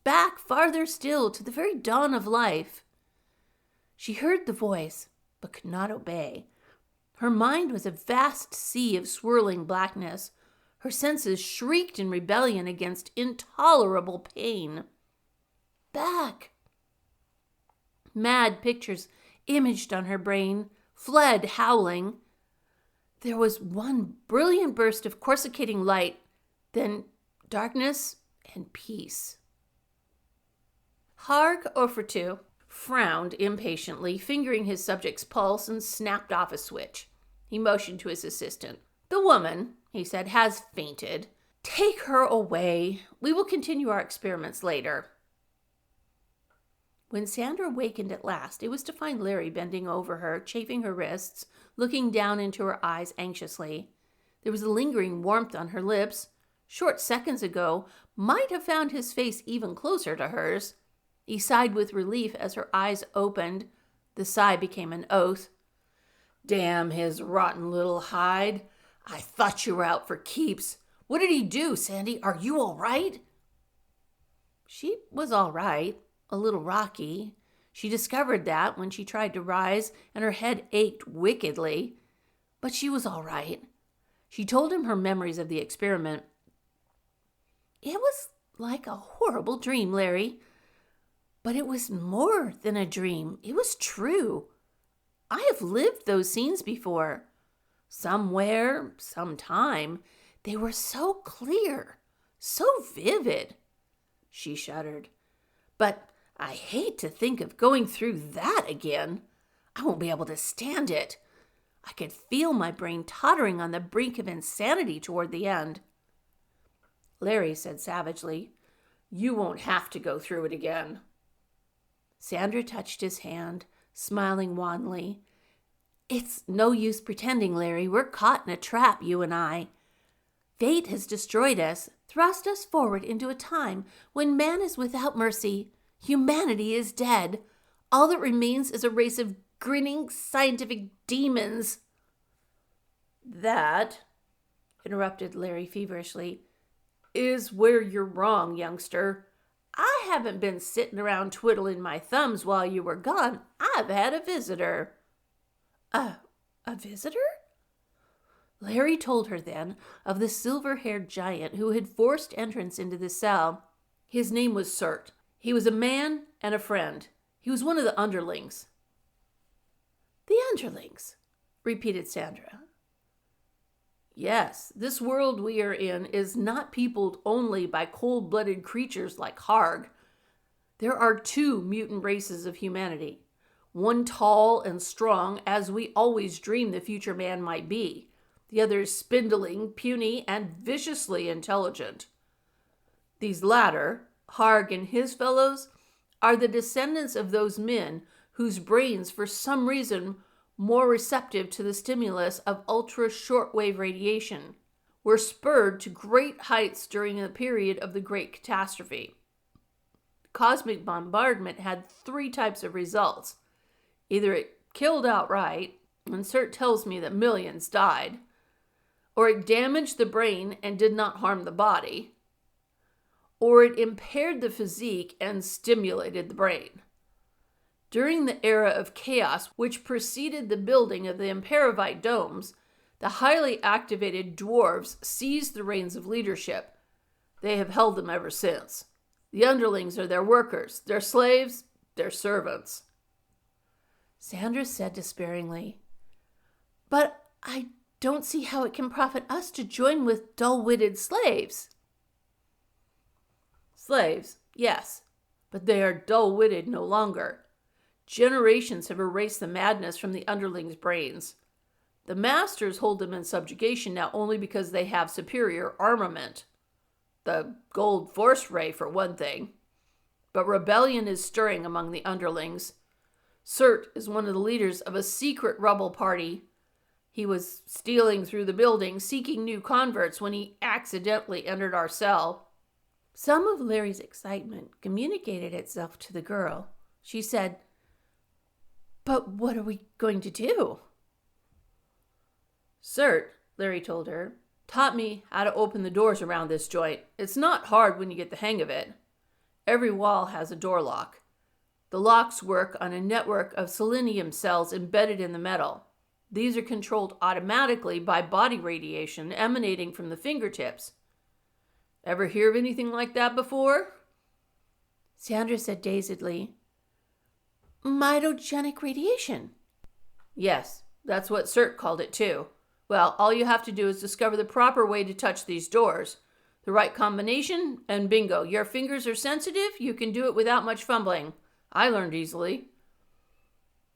Back, farther still, to the very dawn of life. She heard the voice, but could not obey. Her mind was a vast sea of swirling blackness. Her senses shrieked in rebellion against intolerable pain. Back! Mad pictures imaged on her brain, fled howling. There was one brilliant burst of coruscating light, then darkness and peace. Harg Offertu frowned impatiently, fingering his subject's pulse, and snapped off a switch. He motioned to his assistant. The woman, he said, has fainted. Take her away. We will continue our experiments later. When Sandra wakened at last, it was to find Larry bending over her, chafing her wrists, looking down into her eyes anxiously. There was a lingering warmth on her lips. Short seconds ago, might have found his face even closer to hers. He sighed with relief as her eyes opened. The sigh became an oath. Damn his rotten little hide. I thought you were out for keeps. What did he do, Sandy? Are you all right? She was all right, a little rocky. She discovered that when she tried to rise, and her head ached wickedly. But she was all right. She told him her memories of the experiment. It was like a horrible dream, Larry. But it was more than a dream. It was true. I have lived those scenes before. Somewhere, sometime, they were so clear, so vivid. She shuddered. But I hate to think of going through that again. I won't be able to stand it. I could feel my brain tottering on the brink of insanity toward the end. Larry said savagely, You won't have to go through it again. Sandra touched his hand, smiling wanly. It's no use pretending, Larry. We're caught in a trap, you and I. Fate has destroyed us, thrust us forward into a time when man is without mercy. Humanity is dead. All that remains is a race of grinning scientific demons. That, interrupted Larry feverishly, is where you're wrong, youngster. I haven't been sitting around twiddling my thumbs while you were gone. I've had a visitor. A visitor? Larry told her then of the silver-haired giant who had forced entrance into the cell. His name was Cert. He was a man and a friend. He was one of the underlings. The underlings, repeated Sandra. Yes, this world we are in is not peopled only by cold-blooded creatures like Harg. There are two mutant races of humanity, one tall and strong, as we always dreamed the future man might be. The other is spindling, puny, and viciously intelligent. These latter, Harg and his fellows, are the descendants of those men whose brains, for some reason more receptive to the stimulus of ultra-shortwave radiation, were spurred to great heights during the period of the Great Catastrophe. Cosmic bombardment had three types of results. Either it killed outright, and Cert tells me that millions died, or it damaged the brain and did not harm the body, or it impaired the physique and stimulated the brain. During the era of chaos which preceded the building of the Imperovite domes, the highly activated dwarves seized the reins of leadership. They have held them ever since. The underlings are their workers, their slaves, their servants. Sandra said despairingly, But I don't see how it can profit us to join with dull-witted slaves. Slaves, yes, but they are dull-witted no longer. Generations have erased the madness from the underlings' brains. The masters hold them in subjugation now only because they have superior armament. The gold force ray, for one thing. But rebellion is stirring among the underlings. Cert is one of the leaders of a secret rebel party. He was stealing through the building, seeking new converts when he accidentally entered our cell. Some of Larry's excitement communicated itself to the girl. She said, But what are we going to do? Cert, Larry told her, taught me how to open the doors around this joint. It's not hard when you get the hang of it. Every wall has a door lock. The locks work on a network of selenium cells embedded in the metal. These are controlled automatically by body radiation emanating from the fingertips. Ever hear of anything like that before? Sandra said dazedly, Mitogenic radiation. Yes, that's what Cert called it too. Well, all you have to do is discover the proper way to touch these doors. The right combination, and bingo, your fingers are sensitive, you can do it without much fumbling. I learned easily.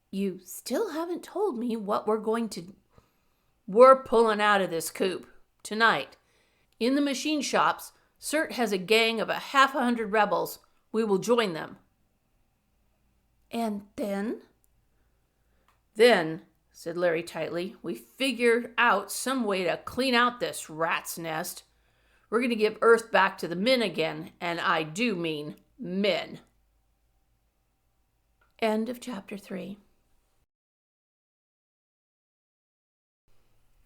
You still haven't told me what we're going to... We're pulling out of this coop. Tonight. In the machine shops, Cert has a gang of 100 rebels. We will join them. And then? Then, said Larry tightly, we figured out some way to clean out this rat's nest. We're going to give Earth back to the men again, and I do mean men. End of chapter 3.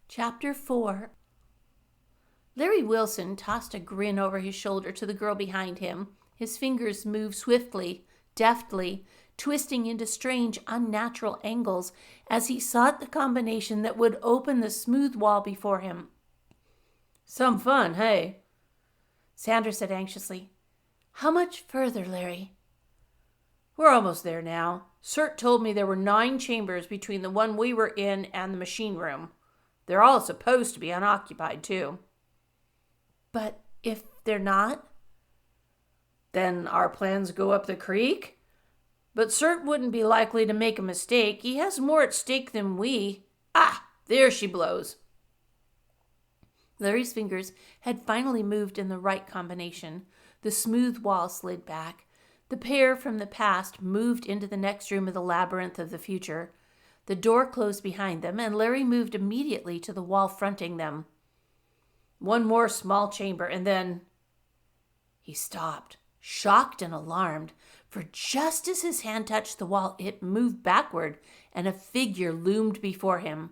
Chapter 4. Larry Wilson tossed a grin over his shoulder to the girl behind him. His fingers moved swiftly, deftly, twisting into strange, unnatural angles as he sought the combination that would open the smooth wall before him. Some fun, hey? Sandra said anxiously. How much further, Larry? We're almost there now. Cert told me there were 9 chambers between the one we were in and the machine room. They're all supposed to be unoccupied, too. But if they're not? Then our plans go up the creek? But Cert wouldn't be likely to make a mistake. He has more at stake than we. Ah, there she blows. Larry's fingers had finally moved in the right combination. The smooth wall slid back. The pair from the past moved into the next room of the labyrinth of the future. The door closed behind them, and Larry moved immediately to the wall fronting them. One more small chamber, and then... He stopped, shocked and alarmed, for just as his hand touched the wall, it moved backward, and a figure loomed before him.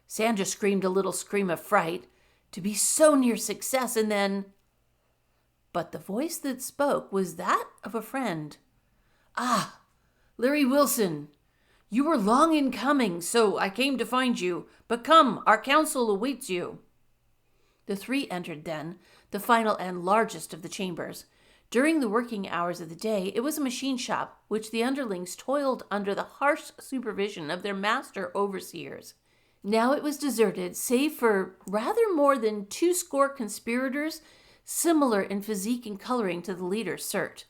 Sandra screamed a little scream of fright, to be so near success, and then... But the voice that spoke was that of a friend. "Ah, Larry Wilson, you were long in coming, so I came to find you. But come, our council awaits you." The three entered then, the final and largest of the chambers. During the working hours of the day, it was a machine shop, which the underlings toiled under the harsh supervision of their master overseers. Now it was deserted, save for rather more than 20 conspirators, similar in physique and coloring to the leader, Cert.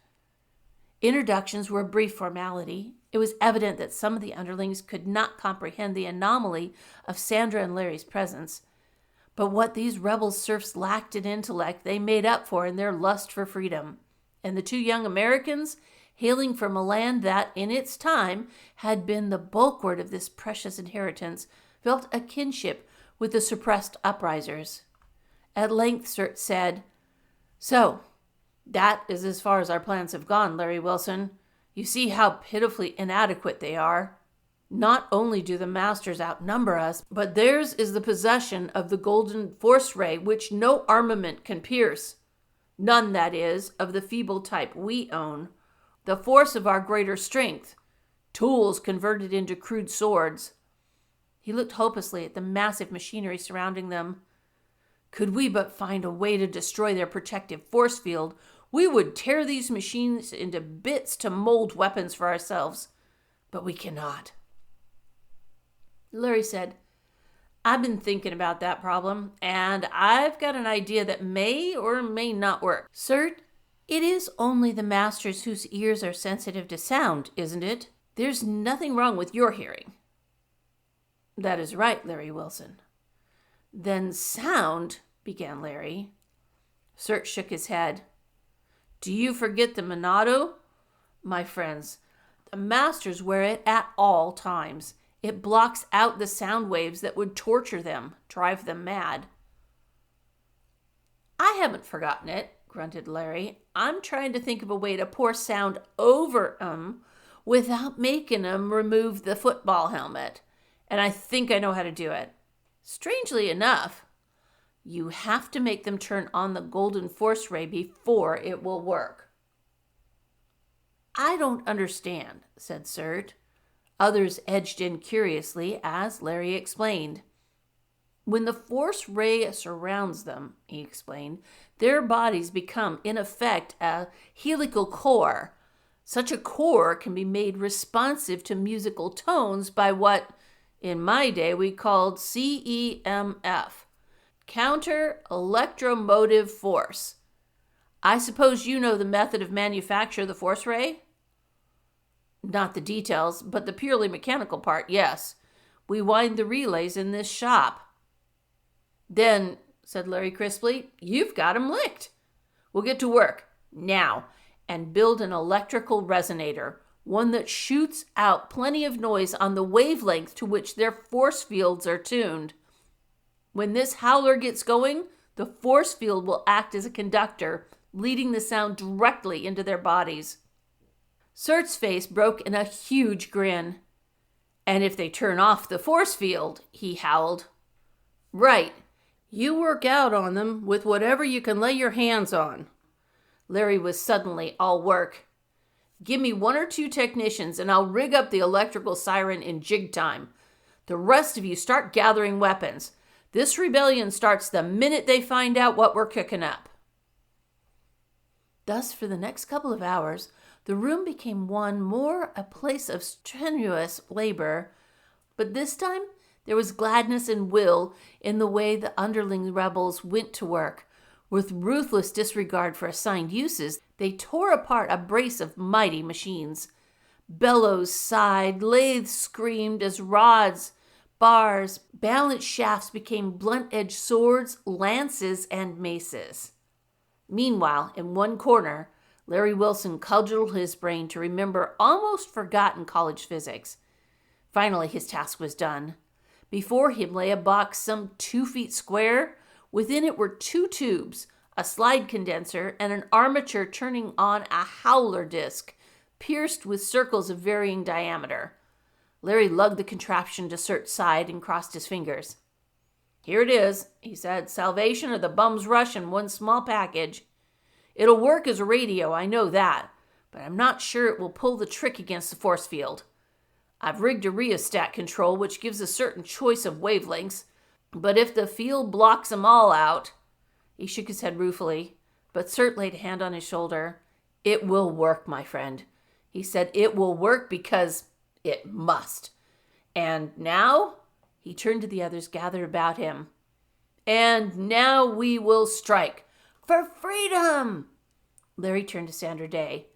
Introductions were a brief formality. It was evident that some of the underlings could not comprehend the anomaly of Sandra and Larry's presence. But what these rebel serfs lacked in intellect, they made up for in their lust for freedom. And the two young Americans, hailing from a land that, in its time, had been the bulwark of this precious inheritance, felt a kinship with the suppressed uprisers. At length, Cert said, "So, that is as far as our plans have gone, Larry Wilson. You see how pitifully inadequate they are. Not only do the masters outnumber us, but theirs is the possession of the golden force ray which no armament can pierce. None, that is, of the feeble type we own. The force of our greater strength. Tools converted into crude swords." He looked hopelessly at the massive machinery surrounding them. "Could we but find a way to destroy their protective force field, we would tear these machines into bits to mold weapons for ourselves. But we cannot." Larry said, "I've been thinking about that problem, and I've got an idea that may or may not work. Cert, it is only the masters whose ears are sensitive to sound, isn't it? There's nothing wrong with your hearing." "That is right, Larry Wilson." "Then sound," began Larry. Cert shook his head. "Do you forget the Monado? My friends, the masters wear it at all times. It blocks out the sound waves that would torture them, drive them mad." "I haven't forgotten it," grunted Larry. "I'm trying to think of a way to pour sound over 'em without making 'em remove the football helmet. And I think I know how to do it. Strangely enough, you have to make them turn on the golden force ray before it will work." "I don't understand," said Cert. Others edged in curiously as Larry explained. "When the force ray surrounds them," he explained, "their bodies become, in effect, a helical core. Such a core can be made responsive to musical tones by what, in my day, we called CEMF, counter electromotive force. I suppose you know the method of manufacture of the force ray?" "Not the details, but the purely mechanical part, yes. We wind the relays in this shop." "Then," said Larry crisply, "you've got 'em licked. We'll get to work, now, and build an electrical resonator, one that shoots out plenty of noise on the wavelength to which their force fields are tuned. When this howler gets going, the force field will act as a conductor, leading the sound directly into their bodies." Cert's face broke in a huge grin. "And if they turn off the force field," he howled. "Right. You work out on them with whatever you can lay your hands on." Larry was suddenly all work. "Give me 1 or 2 technicians and I'll rig up the electrical siren in jig time. The rest of you start gathering weapons. This rebellion starts the minute they find out what we're cooking up." Thus, for the next couple of hours, the room became more a place of strenuous labor, but this time there was gladness and will in the way the underling rebels went to work. With ruthless disregard for assigned uses, they tore apart a brace of mighty machines. Bellows sighed, lathes screamed as rods, bars, balance shafts became blunt-edged swords, lances, and maces. Meanwhile, in one corner, Larry Wilson cudgeled his brain to remember almost forgotten college physics. Finally, his task was done. Before him lay a box some 2 feet square. Within it were 2 tubes, a slide condenser, and an armature turning on a howler disc, pierced with circles of varying diameter. Larry lugged the contraption to Sert's side and crossed his fingers. "Here it is," he said. "Salvation or the bum's rush in one small package. It'll work as a radio, I know that, but I'm not sure it will pull the trick against the force field. I've rigged a rheostat control which gives a certain choice of wavelengths, but if the field blocks them all out—" He shook his head ruefully, but Sert laid a hand on his shoulder. "It will work, my friend," he said. "It will work because it must. And now," he turned to the others gathered about him, "and now we will strike for freedom." Larry turned to Sandra Day.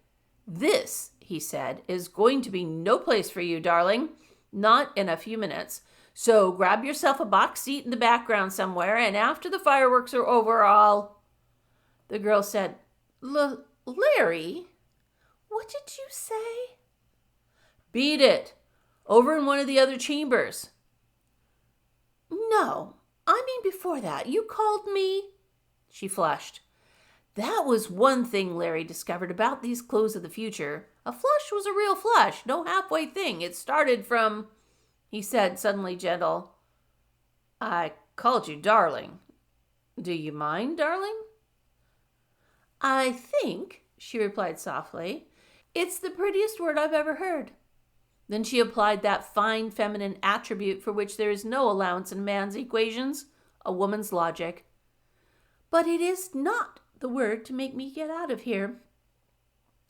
"This," he said, "is going to be no place for you, darling. Not in a few minutes. So grab yourself a box seat in the background somewhere, and after the fireworks are over, I'll—" The girl said, "Larry, what did you say?" "Beat it. Over in one of the other chambers." "No, I mean before that. You called me—" She flushed. That was one thing Larry discovered about these clothes of the future. A flush was a real flush, no halfway thing. It started from— He said, suddenly gentle, "I called you darling. Do you mind, darling?" "I think," she replied softly, "it's the prettiest word I've ever heard." Then she applied that fine feminine attribute for which there is no allowance in man's equations, a woman's logic. "But it is not the word to make me get out of here.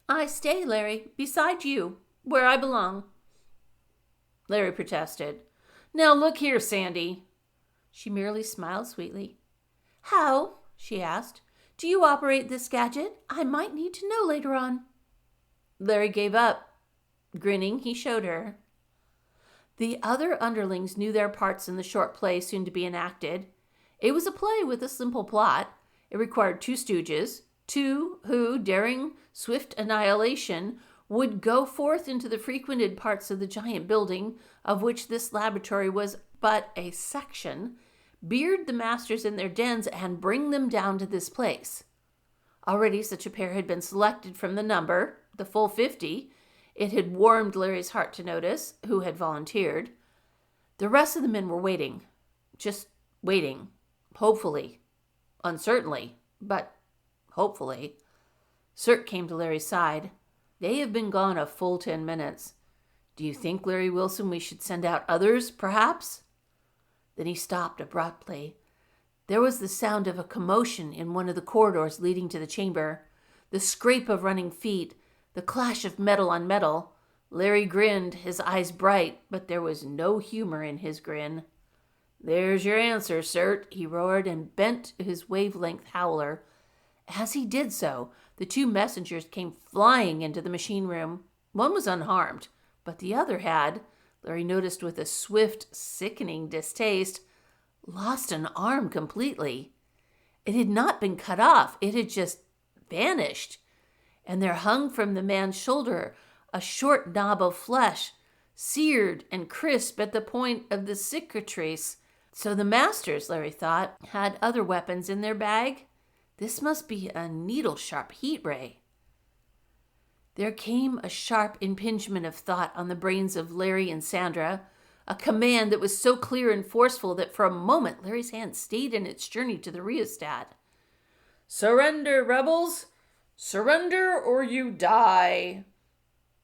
I stay, Larry, beside you, where I belong." Larry protested. "Now look here, Sandy." She merely smiled sweetly. "How," she asked, "do you operate this gadget? I might need to know later on." Larry gave up. Grinning, he showed her. The other underlings knew their parts in the short play soon to be enacted. It was a play with a simple plot. It required 2 stooges, 2 who, daring swift annihilation, would go forth into the frequented parts of the giant building, of which this laboratory was but a section, beard the masters in their dens, and bring them down to this place. Already such a pair had been selected from the number, the full 50. It had warmed Larry's heart to notice, who had volunteered. The rest of the men were waiting. Just waiting. Hopefully. Uncertainly, but hopefully. Sert came to Larry's side. "They have been gone a full 10 minutes. Do you think, Larry Wilson, we should send out others, perhaps?" Then he stopped abruptly. There was the sound of a commotion in one of the corridors leading to the chamber, the scrape of running feet, the clash of metal on metal. Larry grinned, his eyes bright, but there was no humor in his grin. "There's your answer, Sert," he roared, and bent his wavelength howler. As he did so, the 2 messengers came flying into the machine room. One was unharmed, but the other had, Larry noticed with a swift, sickening distaste, lost an arm completely. It had not been cut off, it had just vanished. And there hung from the man's shoulder a short knob of flesh, seared and crisp at the point of the cicatrice. So the masters, Larry thought, had other weapons in their bag. This must be a needle-sharp heat ray. There came a sharp impingement of thought on the brains of Larry and Sandra, a command that was so clear and forceful that for a moment Larry's hand stayed in its journey to the rheostat. "Surrender, rebels! Surrender or you die!"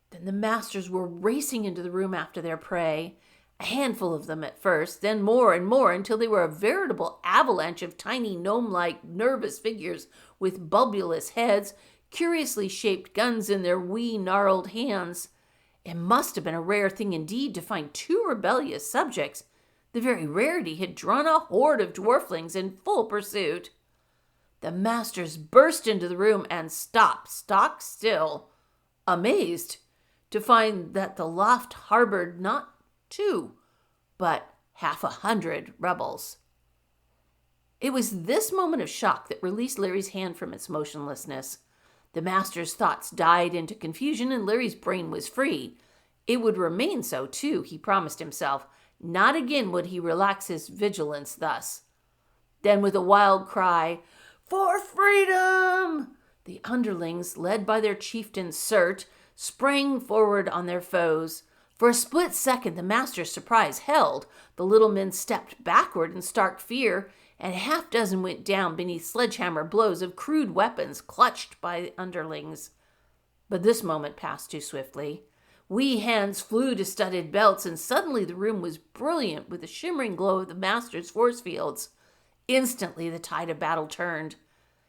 Then the masters were racing into the room after their prey, a handful of them at first, then more and more, until they were a veritable avalanche of tiny gnome-like nervous figures with bulbous heads, curiously shaped guns in their wee gnarled hands. It must have been a rare thing indeed to find 2 rebellious subjects. The very rarity had drawn a horde of dwarflings in full pursuit. The masters burst into the room and stopped stock still, amazed to find that the loft harbored not 2, but 50 rebels. It was this moment of shock that released Larry's hand from its motionlessness. The master's thoughts died into confusion, and Larry's brain was free. It would remain so, too, he promised himself. Not again would he relax his vigilance thus. Then with a wild cry, "For freedom!" the underlings, led by their chieftain Cert, sprang forward on their foes. For a split second the master's surprise held. The little men stepped backward in stark fear, and a half-dozen went down beneath sledgehammer blows of crude weapons clutched by the underlings. But this moment passed too swiftly. Wee hands flew to studded belts, and suddenly the room was brilliant with the shimmering glow of the master's force fields. Instantly the tide of battle turned.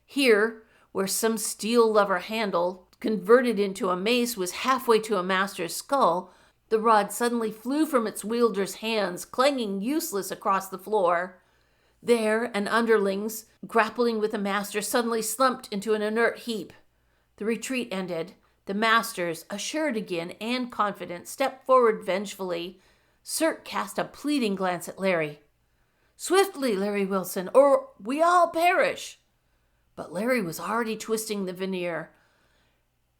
Here, where some steel lever handle, converted into a mace, was halfway to a master's skull, the rod suddenly flew from its wielder's hands, clanging useless across the floor. There, an underlings, grappling with the master, suddenly slumped into an inert heap. The retreat ended. The masters, assured again and confident, stepped forward vengefully. Cert cast a pleading glance at Larry. "Swiftly, Larry Wilson, or we all perish!" But Larry was already twisting the veneer.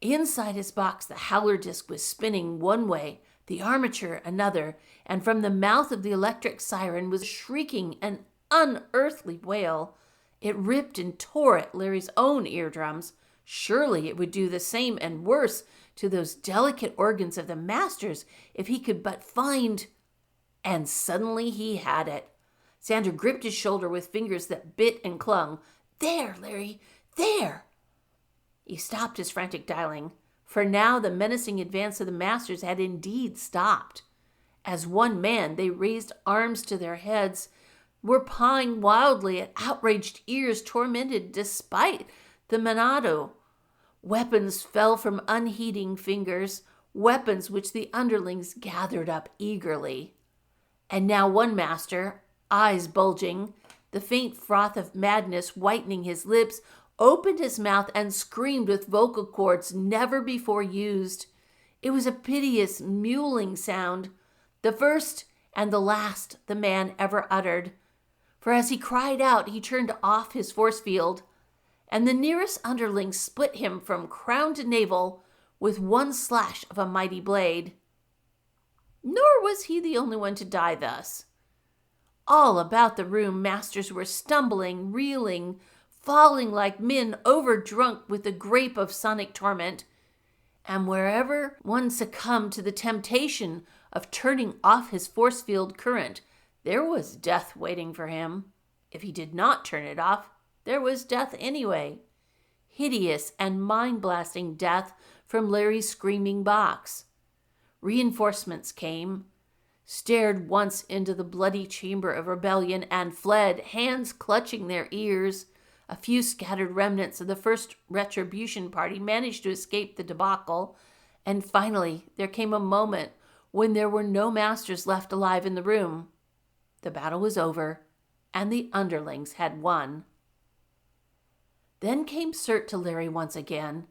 Inside his box, the howler disc was spinning one way, the armature another, and from the mouth of the electric siren was shrieking an unearthly wail. It ripped and tore at Larry's own eardrums. Surely it would do the same and worse to those delicate organs of the masters if he could but find... And suddenly he had it. Sandra gripped his shoulder with fingers that bit and clung. "There, Larry, there!" He stopped his frantic dialing, for now the menacing advance of the masters had indeed stopped. As one man, they raised arms to their heads, were pawing wildly at outraged ears tormented despite the manado. Weapons fell from unheeding fingers, weapons which the underlings gathered up eagerly. And now one master, eyes bulging, the faint froth of madness whitening his lips, opened his mouth and screamed with vocal cords never before used. It was a piteous, mewling sound, the first and the last the man ever uttered. For as he cried out, he turned off his force field, and the nearest underling split him from crown to navel with one slash of a mighty blade. Nor was he the only one to die thus. All about the room, masters were stumbling, reeling, falling like men overdrunk with the grape of sonic torment, and wherever one succumbed to the temptation of turning off his force field current, there was death waiting for him. If he did not turn it off, there was death anyway. Hideous and mind-blasting death from Larry's screaming box. Reinforcements came, stared once into the bloody chamber of rebellion, and fled, hands clutching their ears. A few scattered remnants of the first retribution party managed to escape the debacle, and finally there came a moment when there were no masters left alive in the room. The battle was over, and the underlings had won. Then came Cert to Larry once again,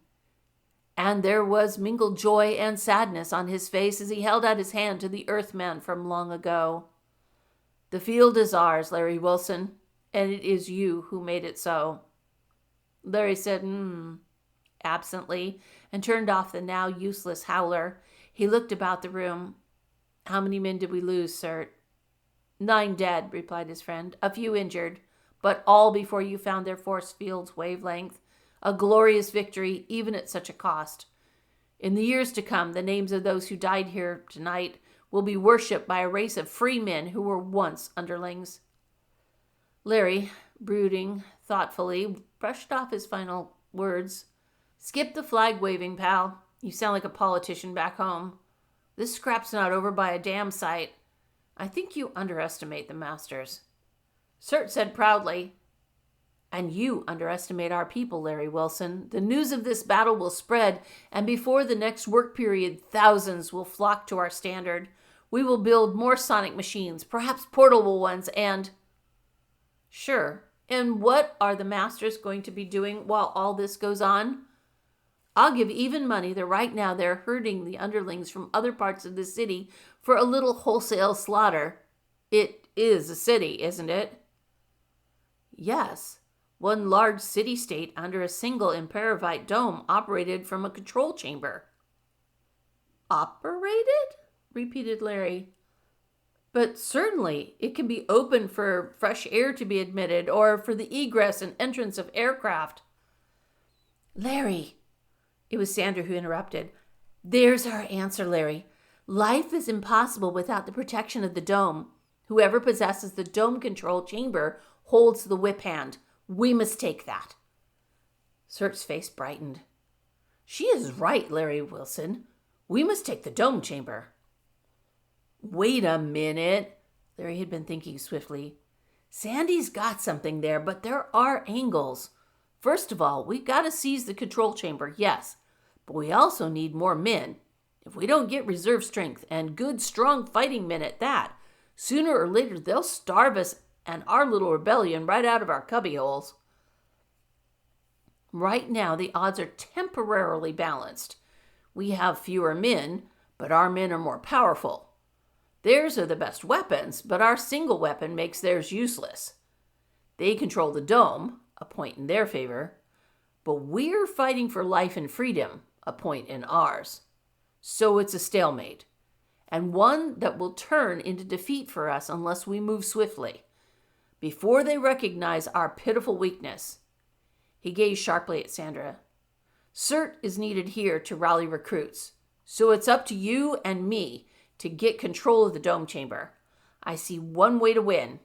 and there was mingled joy and sadness on his face as he held out his hand to the Earthman from long ago. "The field is ours, Larry Wilson, and it is you who made it so." Larry said, absently, and turned off the now useless howler. He looked about the room. "How many men did we lose, Cert?" "9 dead," replied his friend. "A few injured, but all before you found their force field's wavelength. A glorious victory, even at such a cost. In the years to come, the names of those who died here tonight will be worshipped by a race of free men who were once underlings." Larry, brooding thoughtfully, brushed off his final words. "Skip the flag waving, pal. You sound like a politician back home. This scrap's not over by a damn sight. I think you underestimate the masters." Cert said proudly, "And you underestimate our people, Larry Wilson. The news of this battle will spread, and before the next work period, thousands will flock to our standard. We will build more sonic machines, perhaps portable ones, and..." "Sure. And what are the masters going to be doing while all this goes on?" "I'll give even money that right now they're herding the underlings from other parts of the city for a little wholesale slaughter. It is a city, isn't it?" "Yes. One large city-state under a single imperovite dome operated from a control chamber." "Operated?" repeated Larry. But certainly it can be open for fresh air to be admitted or for the egress and entrance of aircraft. Larry, it was Sandra who interrupted. There's our answer, Larry. Life is impossible without the protection of the dome. Whoever possesses the dome control chamber holds the whip hand. We must take that. Cirque's face brightened. She is right, Larry Wilson. We must take the dome chamber. Wait a minute. Larry had been thinking swiftly. Sandy's got something there, but there are angles. First of all, we've got to seize the control chamber, yes, but we also need more men. If we don't get reserve strength and good, strong fighting men at that, sooner or later they'll starve us and our little rebellion right out of our cubbyholes. Right now, the odds are temporarily balanced. We have fewer men, but our men are more powerful. Theirs are the best weapons, but our single weapon makes theirs useless. They control the dome, a point in their favor, but we're fighting for life and freedom, a point in ours. So it's a stalemate, and one that will turn into defeat for us unless we move swiftly, before they recognize our pitiful weakness. He gazed sharply at Sandra. Cert is needed here to rally recruits, so it's up to you and me to get control of the dome chamber. I see one way to win.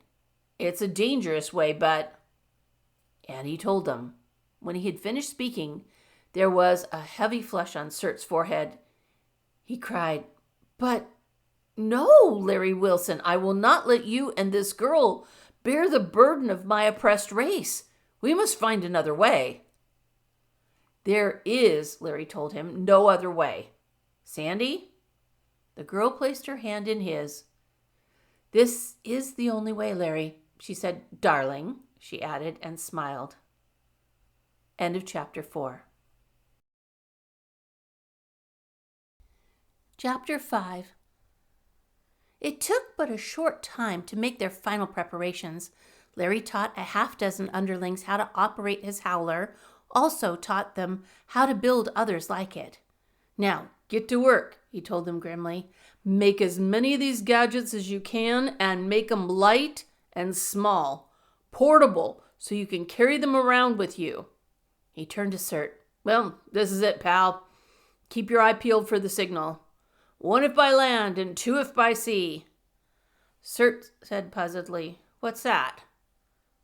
It's a dangerous way, but... And he told them. When he had finished speaking, there was a heavy flush on Cert's forehead. He cried, But no, Larry Wilson, I will not let you and this girl bear the burden of my oppressed race. We must find another way. There is, Larry told him, no other way. Sandy? The girl placed her hand in his. This is the only way, Larry, she said. Darling, she added, and smiled. End of chapter 4. Chapter 5. It took but a short time to make their final preparations. Larry taught a half-dozen underlings how to operate his howler, also taught them how to build others like it. Now, get to work, he told them grimly. Make as many of these gadgets as you can and make them light and small, portable, so you can carry them around with you. He turned to Cert. Well, this is it, pal. Keep your eye peeled for the signal. 1 if by land and 2 if by sea. Cert said puzzledly, What's that?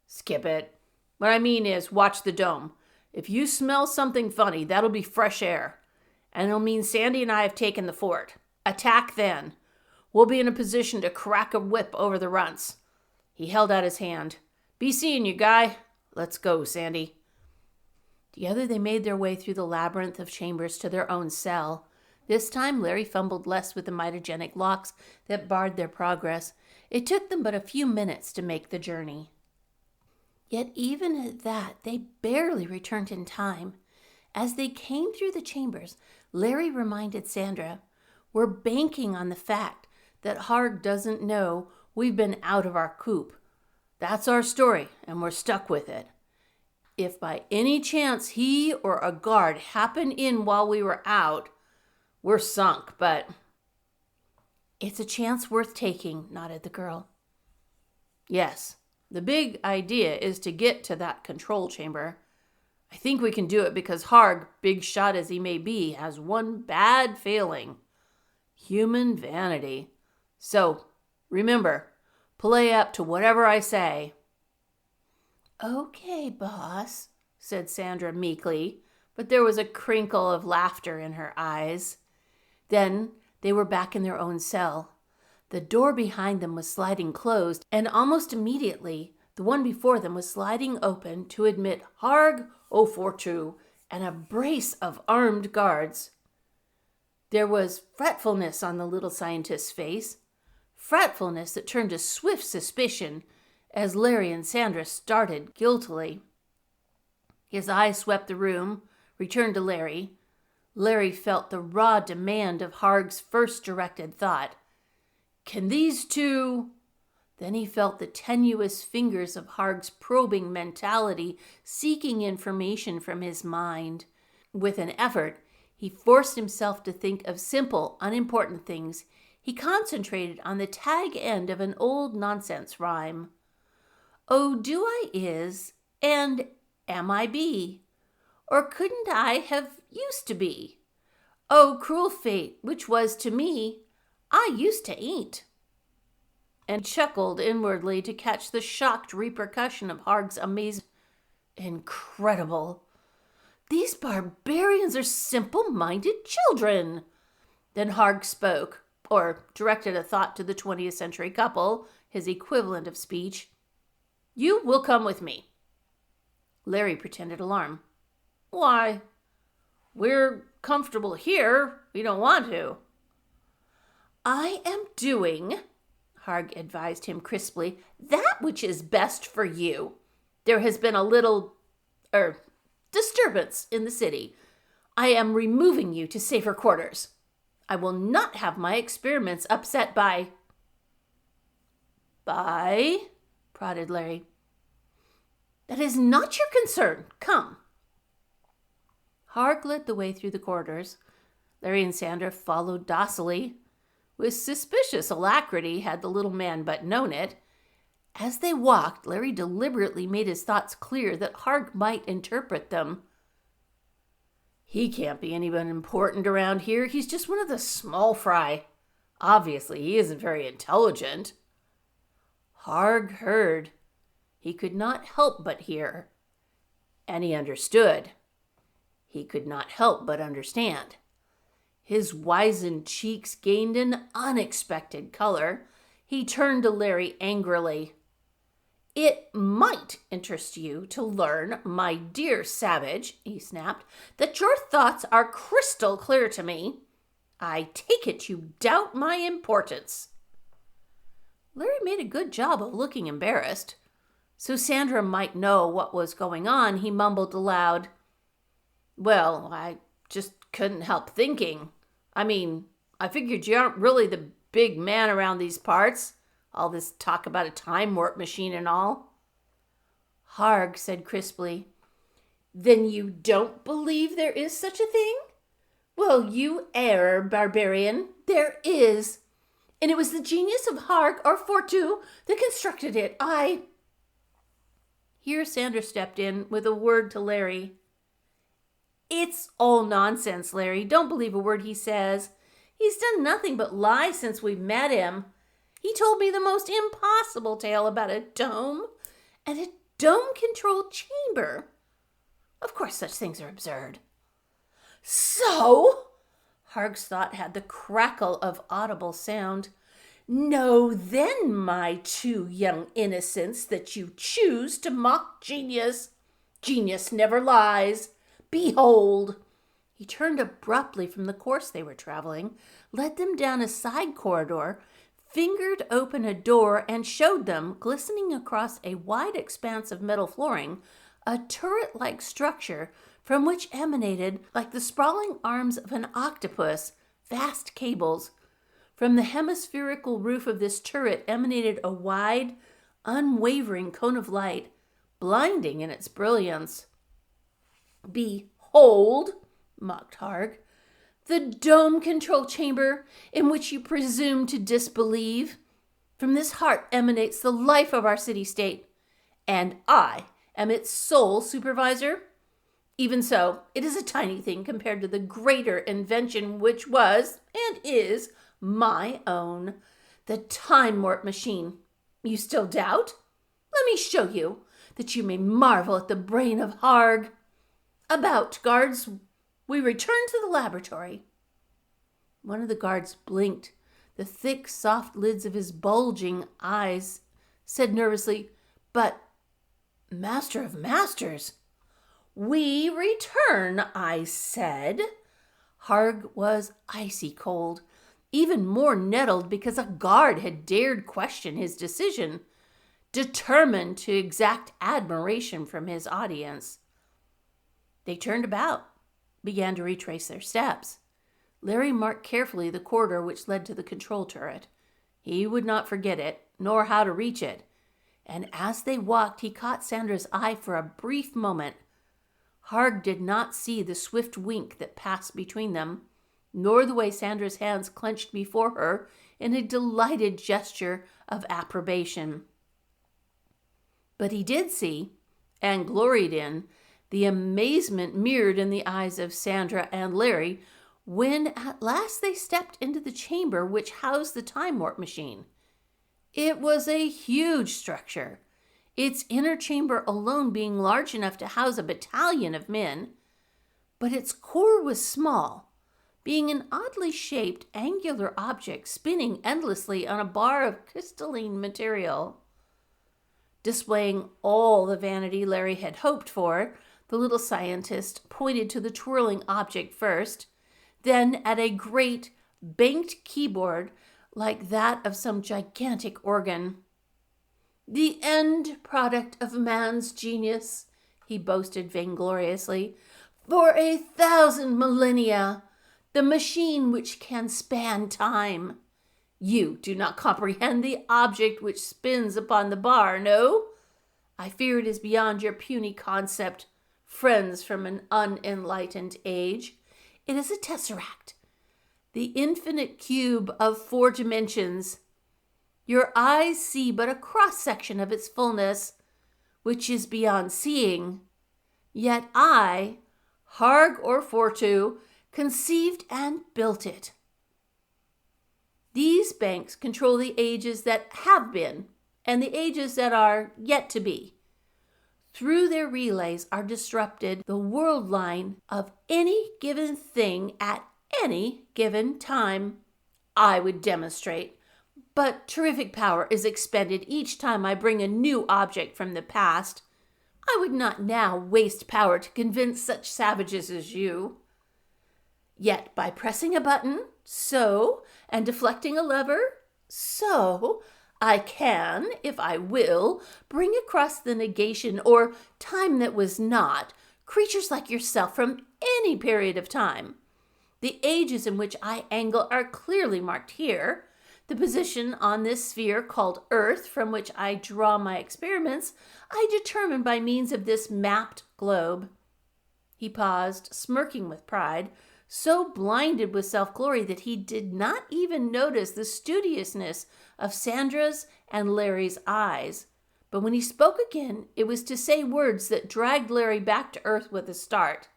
Skip it. What I mean is, watch the dome. If you smell something funny, that'll be fresh air. And it'll mean Sandy and I have taken the fort. Attack then. We'll be in a position to crack a whip over the runts. He held out his hand. Be seeing you, guy. Let's go, Sandy. Together they made their way through the labyrinth of chambers to their own cell. This time Larry fumbled less with the mitogenic locks that barred their progress. It took them but a few minutes to make the journey. Yet even at that, they barely returned in time. As they came through the chambers, Larry reminded Sandra, We're banking on the fact that Harg doesn't know we've been out of our coop. That's our story, and we're stuck with it. If by any chance he or a guard happened in while we were out, we're sunk, but... It's a chance worth taking, nodded the girl. Yes, the big idea is to get to that control chamber. I think we can do it because Harg, big shot as he may be, has one bad failing. Human vanity. So, remember, play up to whatever I say. Okay, boss, said Sandra meekly, but there was a crinkle of laughter in her eyes. Then they were back in their own cell. The door behind them was sliding closed, and almost immediately the one before them was sliding open to admit Harg O'Fortu and a brace of armed guards. There was fretfulness on the little scientist's face, fretfulness that turned to swift suspicion as Larry and Sandra started guiltily. His eye swept the room, returned to Larry. Larry felt the raw demand of Harg's first directed thought. Can these two... Then he felt the tenuous fingers of Harg's probing mentality seeking information from his mind. With an effort, he forced himself to think of simple, unimportant things. He concentrated on the tag end of an old nonsense rhyme. Oh, do I is, and am I be? Or couldn't I have used to be? Oh, cruel fate, which was to me, I used to ain't. And chuckled inwardly to catch the shocked repercussion of Harg's amazement. Incredible. These barbarians are simple-minded children. Then Harg spoke, or directed a thought to the 20th century couple, his equivalent of speech. You will come with me. Larry pretended alarm. Why? We're comfortable here. We don't want to. I am doing, Harg advised him crisply, that which is best for you. There has been a little, disturbance in the city. I am removing you to safer quarters. I will not have my experiments upset by... By? Prodded Larry. That is not your concern. Come. Harg led the way through the corridors. Larry and Sandra followed docilely. With suspicious alacrity, had the little man but known it. As they walked, Larry deliberately made his thoughts clear that Harg might interpret them. He can't be anyone important around here. He's just one of the small fry. Obviously, he isn't very intelligent. Harg heard. He could not help but hear. And he understood. He could not help but understand. His wizened cheeks gained an unexpected color. He turned to Larry angrily. It might interest you to learn, my dear savage, he snapped, that your thoughts are crystal clear to me. I take it you doubt my importance. Larry made a good job of looking embarrassed. So Sandra might know what was going on, he mumbled aloud. Well, I just couldn't help thinking. I figured you aren't really the big man around these parts. All this talk about a time warp machine and all. Harg said crisply, Then you don't believe there is such a thing? Well, you err, barbarian. There is. And it was the genius of Harg or Fortu that constructed it. Here Sandra stepped in with a word to Larry. It's all nonsense, Larry. Don't believe a word he says. He's done nothing but lie since we've met him. He told me the most impossible tale about a dome and a dome-controlled chamber. Of course, such things are absurd. So, Harg's thought had the crackle of audible sound. Know then, my two young innocents, that you choose to mock genius. Genius never lies. Behold. He turned abruptly from the course they were traveling, led them down a side corridor, fingered open a door, and showed them, glistening across a wide expanse of metal flooring, a turret-like structure from which emanated, like the sprawling arms of an octopus, vast cables. From the hemispherical roof of this turret emanated a wide, unwavering cone of light, blinding in its brilliance. Behold, mocked Harg, the dome control chamber in which you presume to disbelieve. From this heart emanates the life of our city-state, and I am its sole supervisor. Even so, it is a tiny thing compared to the greater invention which was, and is, my own, the time warp machine. You still doubt? Let me show you, that you may marvel at the brain of Harg. About, guards. We return to the laboratory. One of the guards blinked. The thick, soft lids of his bulging eyes said nervously, But, Master of Masters. We return, I said. Harg was icy cold, even more nettled because a guard had dared question his decision, determined to exact admiration from his audience. They turned about, began to retrace their steps. Larry marked carefully the corridor which led to the control turret. He would not forget it, nor how to reach it. And as they walked, he caught Sandra's eye for a brief moment. Harg did not see the swift wink that passed between them, nor the way Sandra's hands clenched before her in a delighted gesture of approbation. But he did see, and gloried in, the amazement mirrored in the eyes of Sandra and Larry when at last they stepped into the chamber which housed the time warp machine. It was a huge structure, its inner chamber alone being large enough to house a battalion of men, but its core was small, being an oddly shaped angular object spinning endlessly on a bar of crystalline material. Displaying all the vanity Larry had hoped for, the little scientist pointed to the twirling object first, then at a great banked keyboard like that of some gigantic organ. "The end product of man's genius," he boasted vaingloriously, "for 1,000 millennia, the machine which can span time. You do not comprehend the object which spins upon the bar, no? I fear it is beyond your puny concept, friends from an unenlightened age. It is a tesseract, the infinite cube of 4 dimensions. Your eyes see but a cross-section of its fullness, which is beyond seeing. Yet I, Harg or Fortu, conceived and built it. These banks control the ages that have been and the ages that are yet to be. Through their relays are disrupted the world line of any given thing at any given time. I would demonstrate, but terrific power is expended each time I bring a new object from the past. I would not now waste power to convince such savages as you. Yet by pressing a button, so, and deflecting a lever, so, I can, if I will, bring across the negation or time that was not, creatures like yourself from any period of time. The ages in which I angle are clearly marked here. The position on this sphere called Earth, from which I draw my experiments, I determine by means of this mapped globe." He paused, smirking with pride, so blinded with self-glory that he did not even notice the studiousness of Sandra's and Larry's eyes. But when he spoke again, it was to say words that dragged Larry back to earth with a start.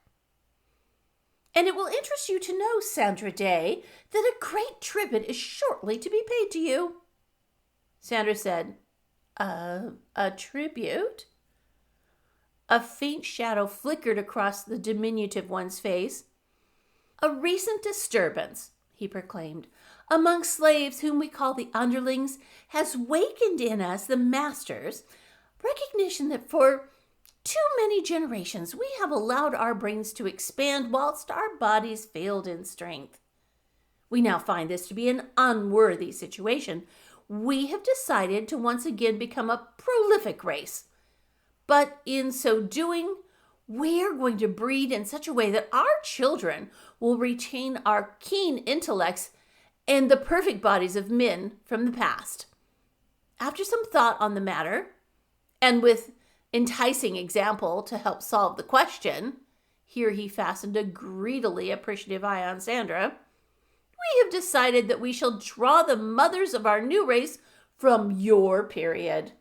"And it will interest you to know, Sandra Day, that a great tribute is shortly to be paid to you." Sandra said, A tribute?" A faint shadow flickered across the diminutive one's face. "A recent disturbance," he proclaimed, "among slaves whom we call the underlings has wakened in us, the masters, recognition that for too many generations we have allowed our brains to expand whilst our bodies failed in strength. We now find this to be an unworthy situation. We have decided to once again become a prolific race. But in so doing, we are going to breed in such a way that our children will retain our keen intellects and the perfect bodies of men from the past. After some thought on the matter, and with enticing example to help solve the question," here he fastened a greedily appreciative eye on Sandra, "we have decided that we shall draw the mothers of our new race from your period."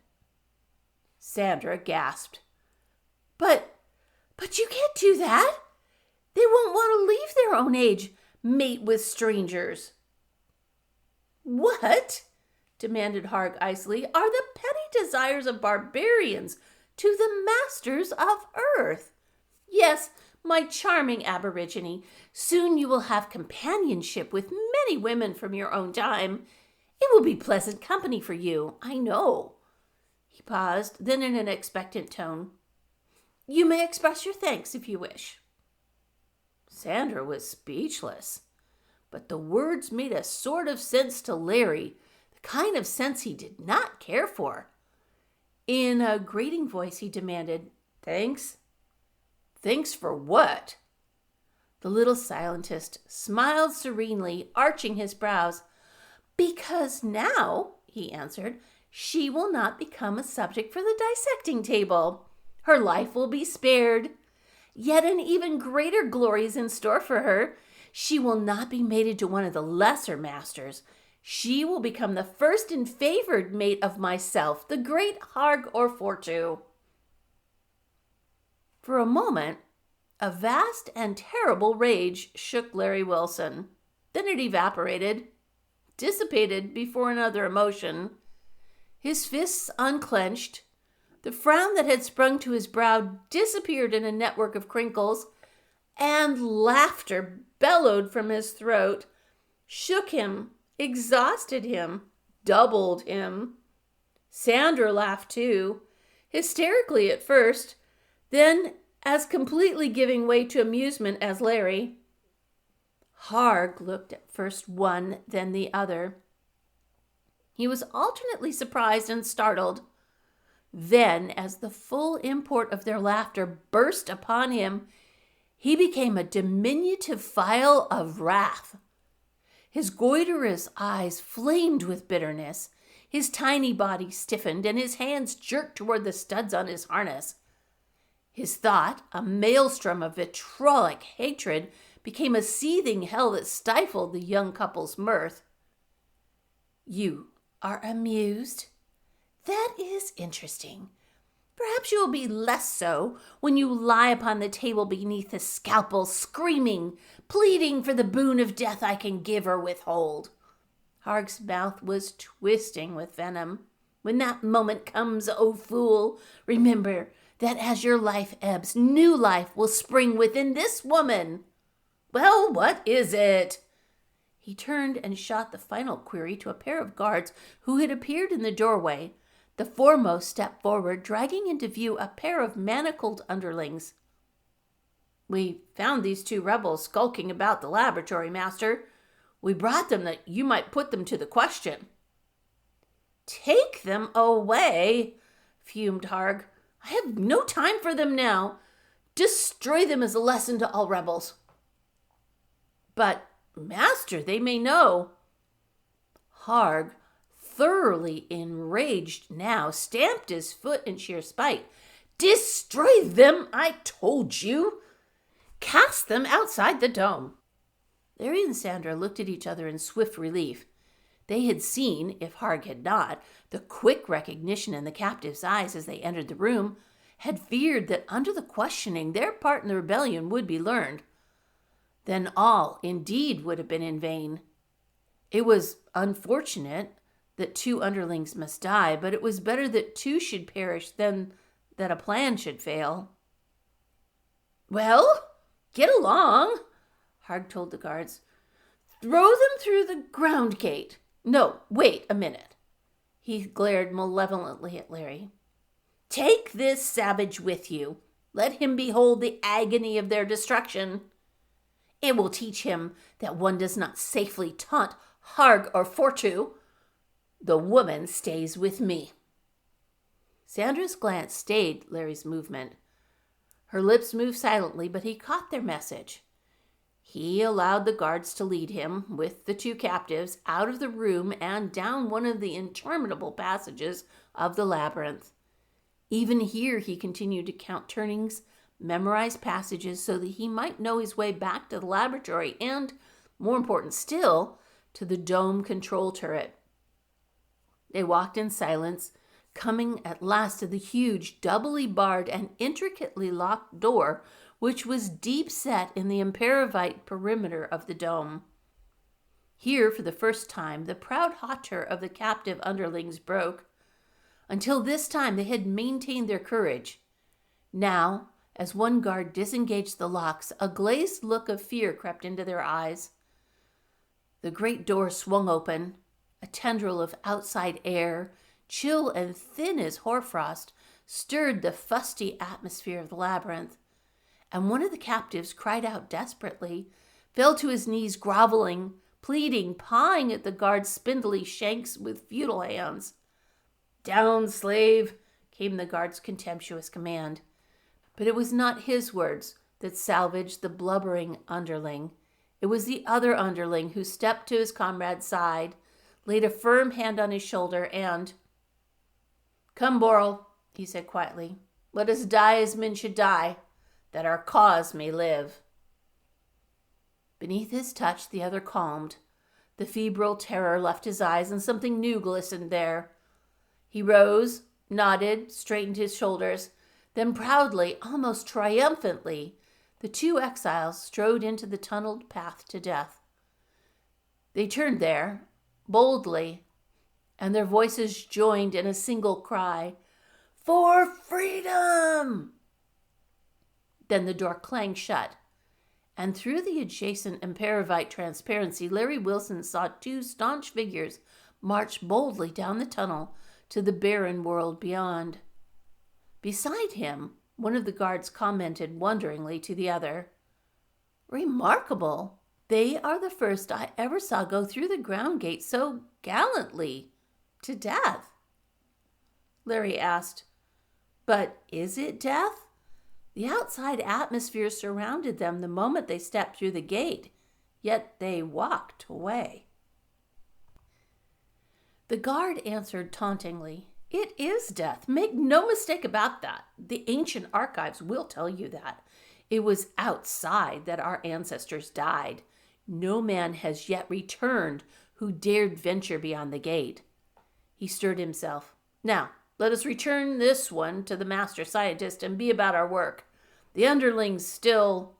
Sandra gasped. But you can't do that. They won't want to leave their own age, mate with strangers." "What?" demanded Harg icily, "are the petty desires of barbarians to the masters of earth? Yes, my charming aborigine, soon you will have companionship with many women from your own time. It will be pleasant company for you, I know." He paused, then in an expectant tone, "You may express your thanks if you wish." Sandra was speechless, but the words made a sort of sense to Larry, the kind of sense he did not care for. In a grating voice, he demanded, "Thanks? Thanks for what?" The little scientist smiled serenely, arching his brows. "Because now," he answered, "she will not become a subject for the dissecting table. Her life will be spared. Yet an even greater glory is in store for her. She will not be mated to one of the lesser masters. She will become the first and favored mate of myself, the great Harg or Fortu. For a moment, a vast and terrible rage shook Larry Wilson. Then it evaporated, dissipated before another emotion. His fists unclenched. The frown that had sprung to his brow disappeared in a network of crinkles, and laughter bellowed from his throat, shook him, exhausted him, doubled him. Sandra laughed too, hysterically at first, then as completely giving way to amusement as Larry. Harg looked at first one, then the other. He was alternately surprised and startled. Then, as the full import of their laughter burst upon him, he became a diminutive phial of wrath. His goiterous eyes flamed with bitterness. His tiny body stiffened, and his hands jerked toward the studs on his harness. His thought, a maelstrom of vitriolic hatred, became a seething hell that stifled the young couple's mirth. "You are amused? That is interesting. Perhaps you will be less so when you lie upon the table beneath the scalpel, screaming, pleading for the boon of death I can give or withhold." Harg's mouth was twisting with venom. "When that moment comes, O fool, remember that as your life ebbs, new life will spring within this woman. Well, what is it?" He turned and shot the final query to a pair of guards who had appeared in the doorway. The foremost stepped forward, dragging into view a pair of manacled underlings. "We found these two rebels skulking about the laboratory, master. We brought them that you might put them to the question." "Take them away," fumed Harg. "I have no time for them now. Destroy them as a lesson to all rebels." "But, master, they may know." Harg, thoroughly enraged now, stamped his foot in sheer spite. "Destroy them, I told you. Cast them outside the dome." Larry and Sandra looked at each other in swift relief. They had seen, if Harg had not, the quick recognition in the captive's eyes as they entered the room, had feared that under the questioning their part in the rebellion would be learned. Then all, indeed, would have been in vain. It was unfortunate that two underlings must die, but it was better that two should perish than that a plan should fail. "Well, get along," Harg told the guards. "Throw them through the ground gate. No, wait a minute." He glared malevolently at Larry. "Take this savage with you. Let him behold the agony of their destruction. It will teach him that one does not safely taunt Harg or Fortu. The woman stays with me." Sandra's glance stayed Larry's movement. Her lips moved silently, but he caught their message. He allowed the guards to lead him, with the two captives, out of the room and down one of the interminable passages of the labyrinth. Even here he continued to count turnings, memorize passages so that he might know his way back to the laboratory and, more important still, to the dome control turret. They walked in silence, coming at last to the huge, doubly barred and intricately locked door, which was deep set in the imperovite perimeter of the dome. Here, for the first time, the proud hauteur of the captive underlings broke. Until this time, they had maintained their courage. Now, as one guard disengaged the locks, a glazed look of fear crept into their eyes. The great door swung open. A tendril of outside air, chill and thin as hoarfrost, stirred the fusty atmosphere of the labyrinth, and one of the captives cried out desperately, fell to his knees groveling, pleading, pawing at the guard's spindly shanks with futile hands. "Down, slave," came the guard's contemptuous command. But it was not his words that salvaged the blubbering underling. It was the other underling who stepped to his comrade's side, laid a firm hand on his shoulder, and, "Come, Boral," he said quietly. "Let us die as men should die, that our cause may live." Beneath his touch, the other calmed. The febrile terror left his eyes, and something new glistened there. He rose, nodded, straightened his shoulders. Then proudly, almost triumphantly, the two exiles strode into the tunneled path to death. They turned there, boldly, and their voices joined in a single cry, "For freedom!" Then the door clanged shut, and through the adjacent Imperovite transparency, Larry Wilson saw two staunch figures march boldly down the tunnel to the barren world beyond. Beside him, one of the guards commented wonderingly to the other, "Remarkable! They are the first I ever saw go through the ground gate so gallantly, to death." Larry asked, "But is it death? The outside atmosphere surrounded them the moment they stepped through the gate, yet they walked away." The guard answered tauntingly, "It is death. Make no mistake about that. The ancient archives will tell you that. It was outside that our ancestors died. No man has yet returned who dared venture beyond the gate." He stirred himself. "Now, let us return this one to the master scientist and be about our work. The underlings still—"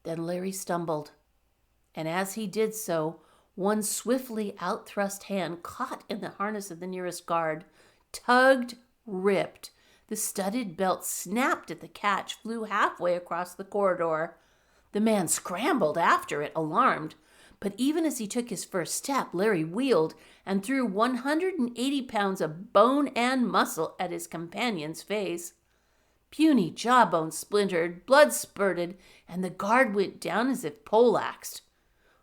Then Larry stumbled, and as he did so, one swiftly outthrust hand caught in the harness of the nearest guard, tugged, ripped. The studded belt snapped at the catch, flew halfway across the corridor. The man scrambled after it, alarmed. But even as he took his first step, Larry wheeled and threw 180 pounds of bone and muscle at his companion's face. Puny jawbone splintered, blood spurted, and the guard went down as if poleaxed.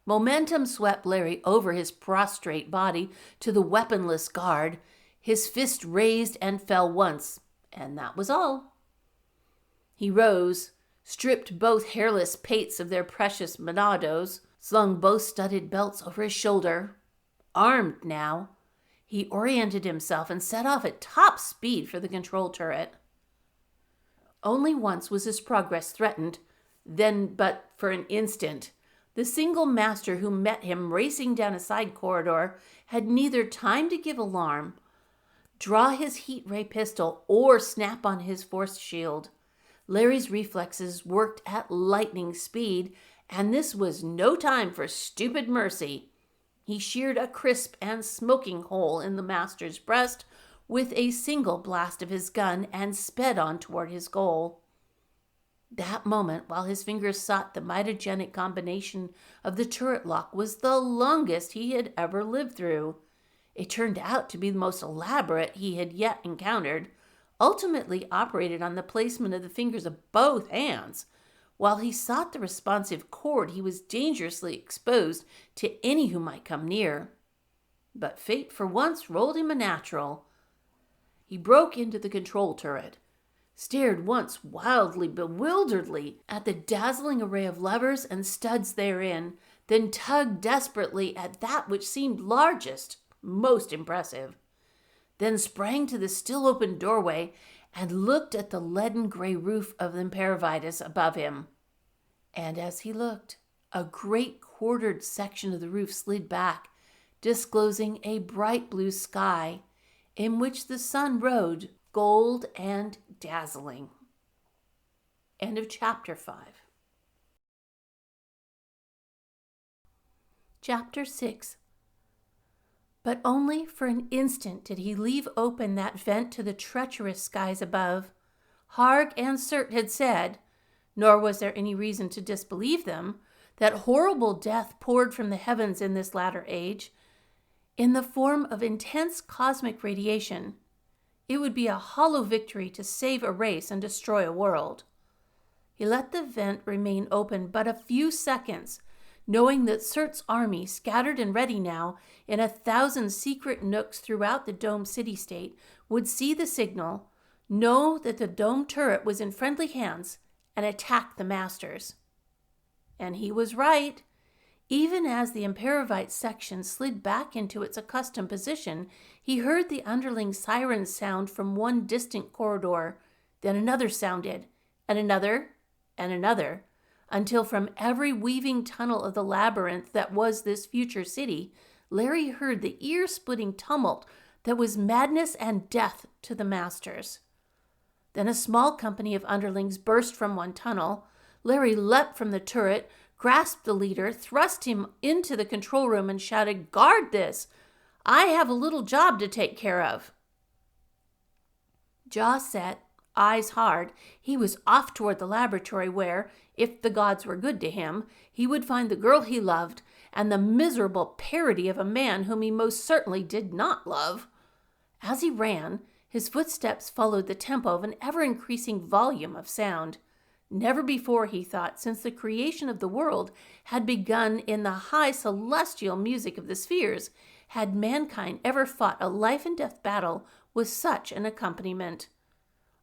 Momentum swept Larry over his prostrate body to the weaponless guard. His fist raised and fell once, and that was all. He rose, stripped both hairless pates of their precious monados, slung both studded belts over his shoulder. Armed now, he oriented himself and set off at top speed for the control turret. Only once was his progress threatened, then but for an instant. The single master who met him racing down a side corridor had neither time to give alarm, draw his heat ray pistol, or snap on his force shield. Larry's reflexes worked at lightning speed, and this was no time for stupid mercy. He sheared a crisp and smoking hole in the master's breast with a single blast of his gun and sped on toward his goal. That moment, while his fingers sought the mitogenic combination of the turret lock, was the longest he had ever lived through. It turned out to be the most elaborate he had yet encountered, ultimately operated on the placement of the fingers of both hands. While he sought the responsive cord, he was dangerously exposed to any who might come near. But fate for once rolled him a natural. He broke into the control turret, stared once wildly, bewilderedly at the dazzling array of levers and studs therein, then tugged desperately at that which seemed largest, most impressive, then sprang to the still open doorway and looked at the leaden gray roof of the Imperavitus above him. And as he looked, a great quartered section of the roof slid back, disclosing a bright blue sky in which the sun rode, gold and dazzling. End of chapter 5. Chapter 6. But only for an instant did he leave open that vent to the treacherous skies above. Harg and Cert had said, nor was there any reason to disbelieve them, that horrible death poured from the heavens in this latter age, in the form of intense cosmic radiation. It would be a hollow victory to save a race and destroy a world. He let the vent remain open but a few seconds, knowing that Cert's army, scattered and ready now in 1,000 secret nooks throughout the dome city-state, would see the signal, know that the dome turret was in friendly hands, and attack the masters. And he was right. Even as the Imperovite section slid back into its accustomed position, he heard the underling siren sound from one distant corridor. Then another sounded, and another, and another. until from every weaving tunnel of the labyrinth that was this future city, Larry heard the ear-splitting tumult that was madness and death to the masters. Then a small company of underlings burst from one tunnel. Larry leapt from the turret, grasped the leader, thrust him into the control room, and shouted, "Guard this! I have a little job to take care of." Jaw set, eyes hard, he was off toward the laboratory where, if the gods were good to him, he would find the girl he loved and the miserable parody of a man whom he most certainly did not love. As he ran, his footsteps followed the tempo of an ever-increasing volume of sound. Never before, he thought, since the creation of the world had begun in the high celestial music of the spheres, had mankind ever fought a life-and-death battle with such an accompaniment.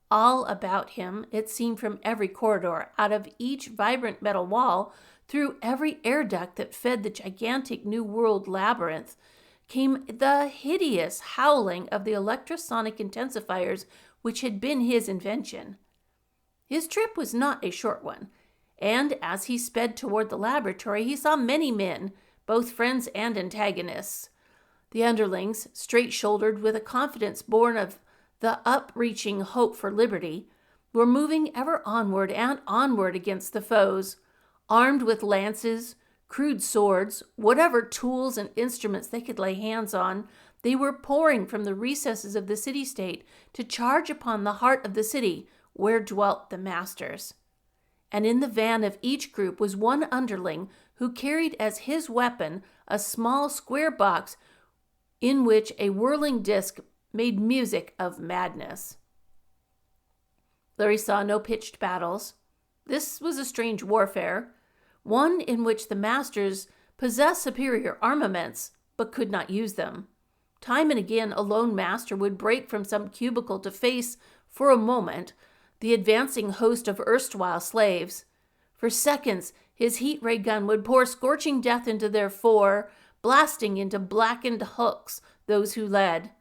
All about him, it seemed from every corridor, out of each vibrant metal wall, through every air duct that fed the gigantic New World labyrinth, came the hideous howling of the electrosonic intensifiers which had been his invention. His trip was not a short one, and as he sped toward the laboratory, he saw many men, both friends and antagonists. The underlings, straight-shouldered with a confidence born of the upreaching hope for liberty, were moving ever onward and onward against the foes, armed with lances, crude swords, whatever tools and instruments they could lay hands on. They were pouring from the recesses of the city-state to charge upon the heart of the city where dwelt the masters. And in the van of each group was one underling who carried as his weapon a small square box in which a whirling disc made music of madness. Larry saw no pitched battles. This was a strange warfare, one in which the masters possessed superior armaments, but could not use them. Time and again, a lone master would break from some cubicle to face, for a moment, the advancing host of erstwhile slaves. For seconds, his heat ray gun would pour scorching death into their fore, blasting into blackened hulks those who led.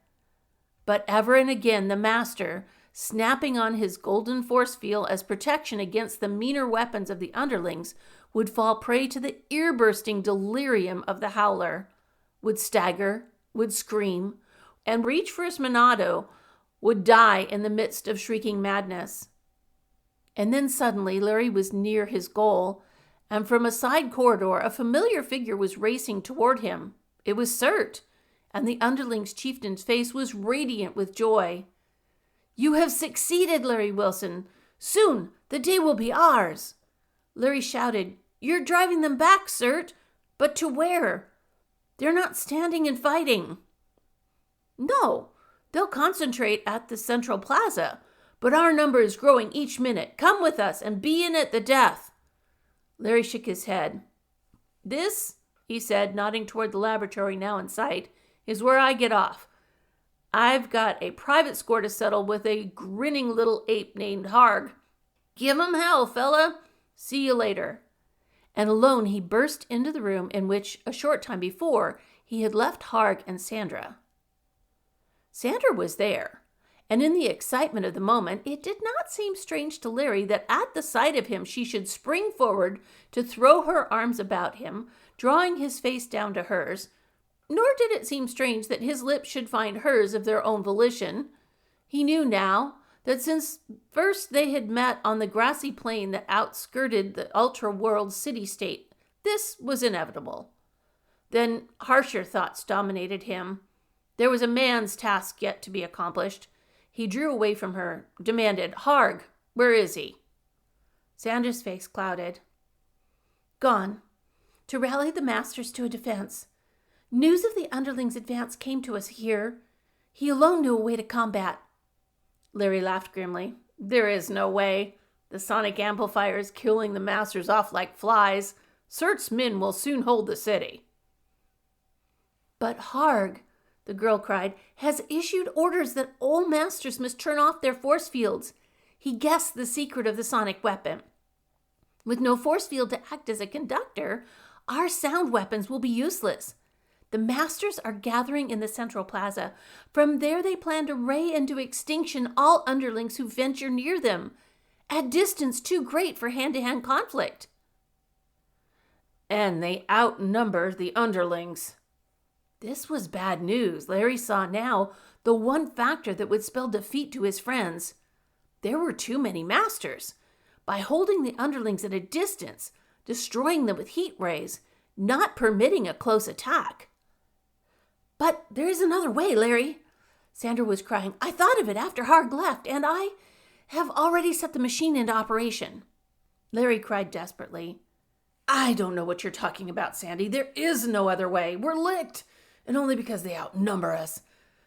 But ever and again the master, snapping on his golden force field as protection against the meaner weapons of the underlings, would fall prey to the ear-bursting delirium of the howler, would stagger, would scream, and reach for his monado, would die in the midst of shrieking madness. And then suddenly Larry was near his goal, and from a side corridor a familiar figure was racing toward him. It was Cert, and the underling's chieftain's face was radiant with joy. "You have succeeded, Larry Wilson. Soon the day will be ours." Larry shouted, "You're driving them back, Cert, but to where? They're not standing and fighting." "No, they'll concentrate at the central plaza, but our number is growing each minute. Come with us and be in at the death." Larry shook his head. "This," he said, nodding toward the laboratory now in sight, "is where I get off. I've got a private score to settle with a grinning little ape named Harg. Give 'em hell, fella. See you later." And alone he burst into the room in which, a short time before, he had left Harg and Sandra. Sandra was there, and in the excitement of the moment, it did not seem strange to Larry that at the sight of him she should spring forward to throw her arms about him, drawing his face down to hers. Nor did it seem strange that his lips should find hers of their own volition. He knew now that since first they had met on the grassy plain that outskirted the ultra-world city-state, this was inevitable. Then harsher thoughts dominated him. There was a man's task yet to be accomplished. He drew away from her, demanded, "Harg, where is he?" Sandra's face clouded. "Gone. To rally the masters to a defense. News of the underlings' advance came to us here. He alone knew a way to combat." Larry laughed grimly. "There is no way. The sonic amplifier is killing the masters off like flies. Cert's men will soon hold the city." "But Harg," the girl cried, "has issued orders that all masters must turn off their force fields. He guessed the secret of the sonic weapon. With no force field to act as a conductor, our sound weapons will be useless. The masters are gathering in the central plaza. From there they plan to ray into extinction all underlings who venture near them, at distance too great for hand-to-hand conflict." and they outnumber the underlings. This was bad news. Larry saw now the one factor that would spell defeat to his friends. There were too many masters. By holding the underlings at a distance, destroying them with heat rays, not permitting a close attack. "But there is another way, Larry," Sandra was crying. "I thought of it after Harg left, and I have already set the machine into operation." Larry cried desperately. "I don't know what you're talking about, Sandy. There is no other way. We're licked, and only because they outnumber us.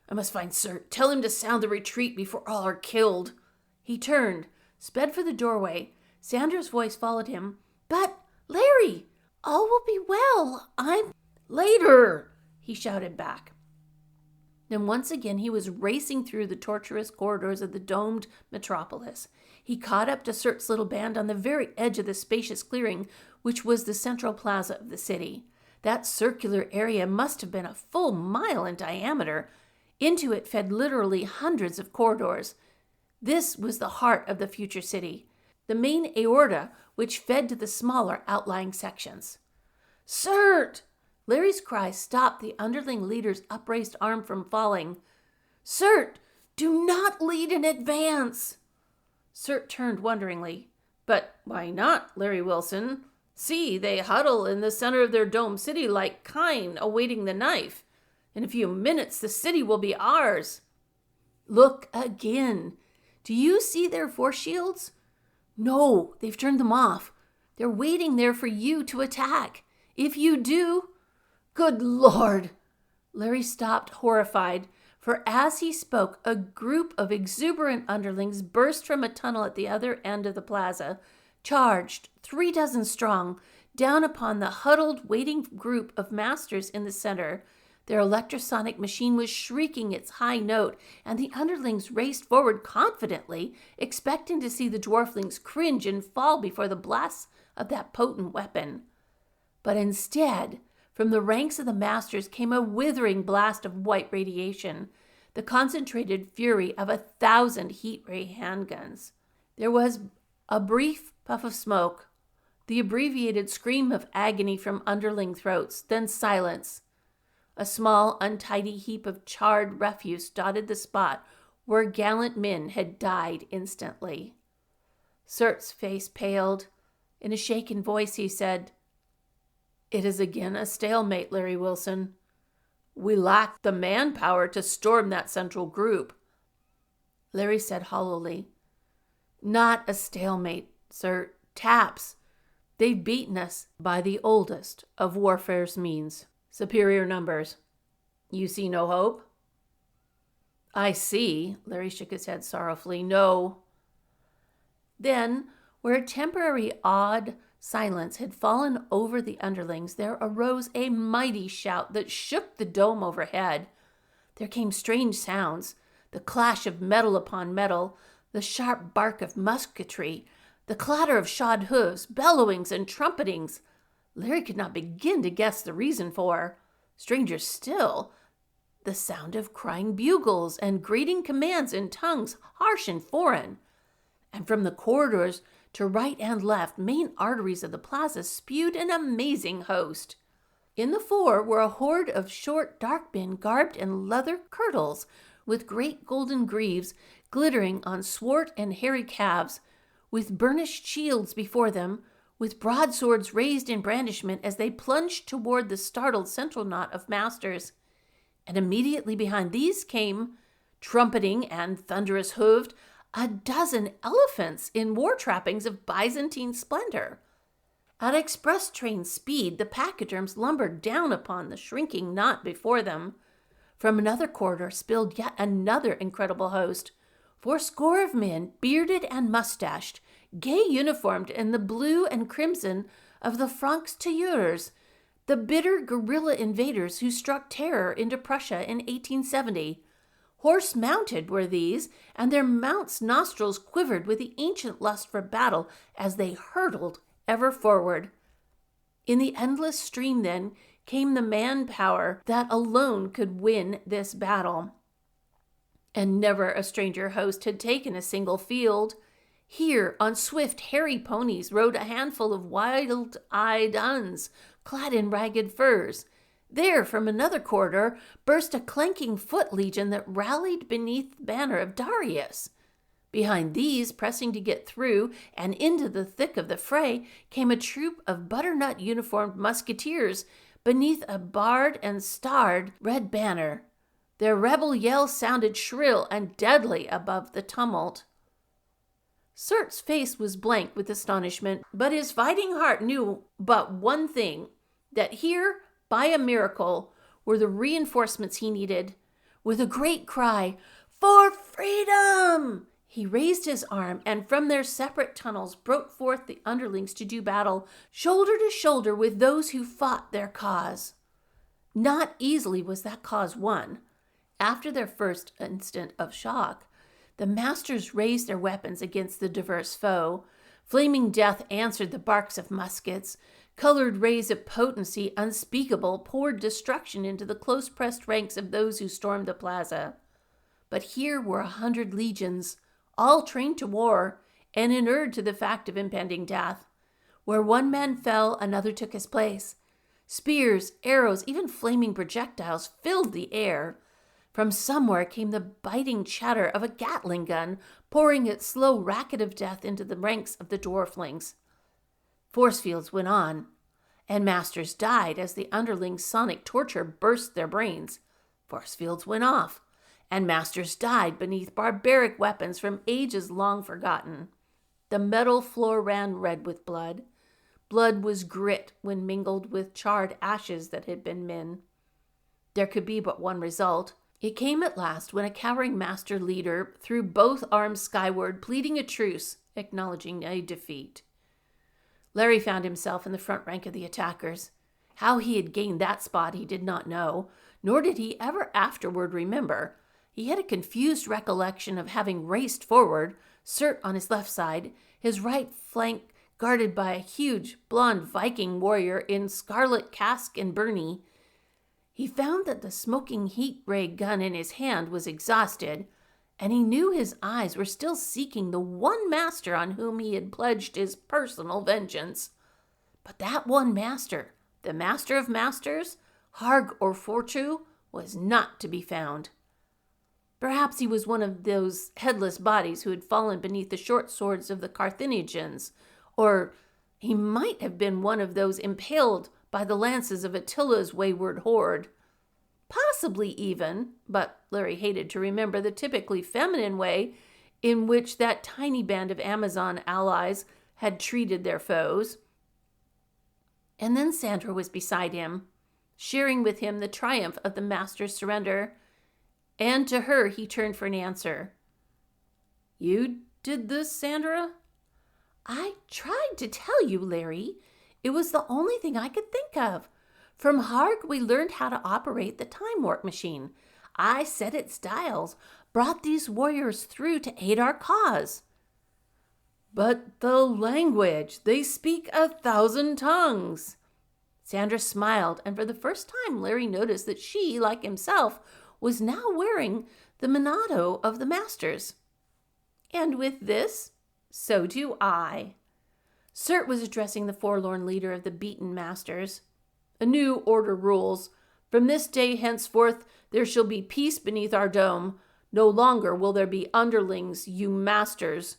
I must find Sir. Tell him to sound the retreat before all are killed." He turned, sped for the doorway. Sandra's voice followed him. "But, Larry, all will be well. I'm—" "Later," he shouted back. Then once again he was racing through the tortuous corridors of the domed metropolis. He caught up to Sert's little band on the very edge of the spacious clearing which was the central plaza of the city. That circular area must have been a full mile in diameter. Into it fed literally hundreds of corridors. This was the heart of the future city, the main aorta which fed to the smaller outlying sections. "Sert!" Larry's cry stopped the underling leader's upraised arm from falling. "Sert, do not lead in advance!" Sert turned wonderingly. "But why not, Larry Wilson? See, they huddle in the center of their dome city like kine awaiting the knife. In a few minutes, the city will be ours." "Look again. Do you see their force shields?" "No, they've turned them off. They're waiting there for you to attack. If you do—" "Good Lord!" Larry stopped, horrified, for as he spoke, a group of exuberant underlings burst from a tunnel at the other end of the plaza, charged, 36 strong, down upon the huddled, waiting group of masters in the center. Their electrosonic machine was shrieking its high note, and the underlings raced forward confidently, expecting to see the dwarflings cringe and fall before the blasts of that potent weapon. But instead, from the ranks of the masters came a withering blast of white radiation, the concentrated fury of 1,000 heat ray handguns. There was a brief puff of smoke, the abbreviated scream of agony from underling throats, then silence. A small, untidy heap of charred refuse dotted the spot where gallant men had died instantly. Sert's face paled. In a shaken voice he said, "It is again a stalemate, Larry Wilson. We lack the manpower to storm that central group." Larry said hollowly, "Not a stalemate, sir. Taps. They've beaten us by the oldest of warfare's means. Superior numbers. You see no hope?" "I see," Larry shook his head sorrowfully. "No." Then, where a temporary awed silence had fallen over the underlings, there arose a mighty shout that shook the dome overhead. There came strange sounds, the clash of metal upon metal, the sharp bark of musketry, the clatter of shod hooves, bellowings, and trumpetings. Larry could not begin to guess the reason for. Stranger still, the sound of crying bugles and greeting commands in tongues harsh and foreign. And from the corridors to right and left, main arteries of the plaza spewed an amazing host. In the fore were a horde of short, dark men garbed in leather kirtles, with great golden greaves glittering on swart and hairy calves, with burnished shields before them, with broadswords raised in brandishment as they plunged toward the startled central knot of masters. And immediately behind these came, trumpeting and thunderous hooved, a dozen elephants in war trappings of Byzantine splendor. At express train speed, the pachyderms lumbered down upon the shrinking knot before them. From another corridor spilled yet another incredible host. 80 of men, bearded and mustached, gay uniformed in the blue and crimson of the Francs-Tireurs, the bitter guerrilla invaders who struck terror into Prussia in 1870. Horse-mounted were these, and their mounts' nostrils quivered with the ancient lust for battle as they hurtled ever forward. In the endless stream, then, came the manpower that alone could win this battle. And never a stranger host had taken a single field. Here, on swift, hairy ponies, rode a handful of wild-eyed Huns, clad in ragged furs. There, from another corridor, burst a clanking foot legion that rallied beneath the banner of Darius. Behind these, pressing to get through and into the thick of the fray, came a troop of butternut-uniformed musketeers beneath a barred and starred red banner. Their rebel yells sounded shrill and deadly above the tumult. Surt's face was blank with astonishment, but his fighting heart knew but one thing, that here, by a miracle, were the reinforcements he needed. With a great cry, "For freedom!" he raised his arm, and from their separate tunnels broke forth the underlings to do battle, shoulder to shoulder with those who fought their cause. Not easily was that cause won. After their first instant of shock, the masters raised their weapons against the diverse foe. Flaming death answered the barks of muskets. Colored rays of potency unspeakable poured destruction into the close-pressed ranks of those who stormed the plaza. But here were 100 legions, all trained to war and inured to the fact of impending death. Where one man fell, another took his place. Spears, arrows, even flaming projectiles filled the air. From somewhere came the biting chatter of a Gatling gun, pouring its slow racket of death into the ranks of the dwarflings. Force fields went on, and masters died as the underlings' sonic torture burst their brains. Force fields went off, and masters died beneath barbaric weapons from ages long forgotten. The metal floor ran red with blood. Blood was grit when mingled with charred ashes that had been men. There could be but one result. It came at last when a cowering master leader threw both arms skyward, pleading a truce, acknowledging a defeat. Larry found himself in the front rank of the attackers. How he had gained that spot he did not know, nor did he ever afterward remember. He had a confused recollection of having raced forward, Surt on his left side, his right flank guarded by a huge, blond Viking warrior in scarlet casque and byrnie. He found that the smoking heat ray gun in his hand was exhausted, and he knew his eyes were still seeking the one master on whom he had pledged his personal vengeance. But that one master, the master of masters, Harg or Fortu, was not to be found. Perhaps he was one of those headless bodies who had fallen beneath the short swords of the Carthaginians, or he might have been one of those impaled by the lances of Attila's wayward horde. Possibly even, but Larry hated to remember the typically feminine way in which that tiny band of Amazon allies had treated their foes. And then Sandra was beside him, sharing with him the triumph of the master's surrender, and to her he turned for an answer. "You did this, Sandra?" "I tried to tell you, Larry. It was the only thing I could think of. From Harg, we learned how to operate the time warp machine. I set its dials, brought these warriors through to aid our cause." "But the language, they speak 1,000 tongues." Sandra smiled, and for the first time Larry noticed that she, like himself, was now wearing the menado of the masters. "And with this, so do I." Surt was addressing the forlorn leader of the beaten masters. "A new order rules. From this day henceforth there shall be peace beneath our dome. No longer will there be underlings, you masters.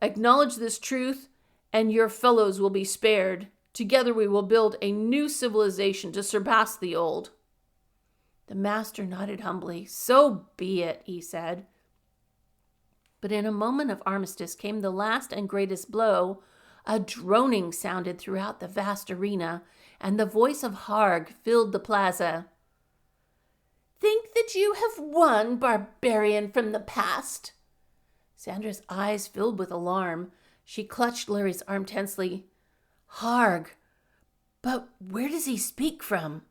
Acknowledge this truth, and your fellows will be spared. Together we will build a new civilization to surpass the old." The master nodded humbly. "So be it," he said. But in a moment of armistice came the last and greatest blow. A droning sounded throughout the vast arena, and the voice of Harg filled the plaza. "Think that you have won, barbarian from the past?" Sandra's eyes filled with alarm. She clutched Larry's arm tensely. "Harg, but where does he speak from?"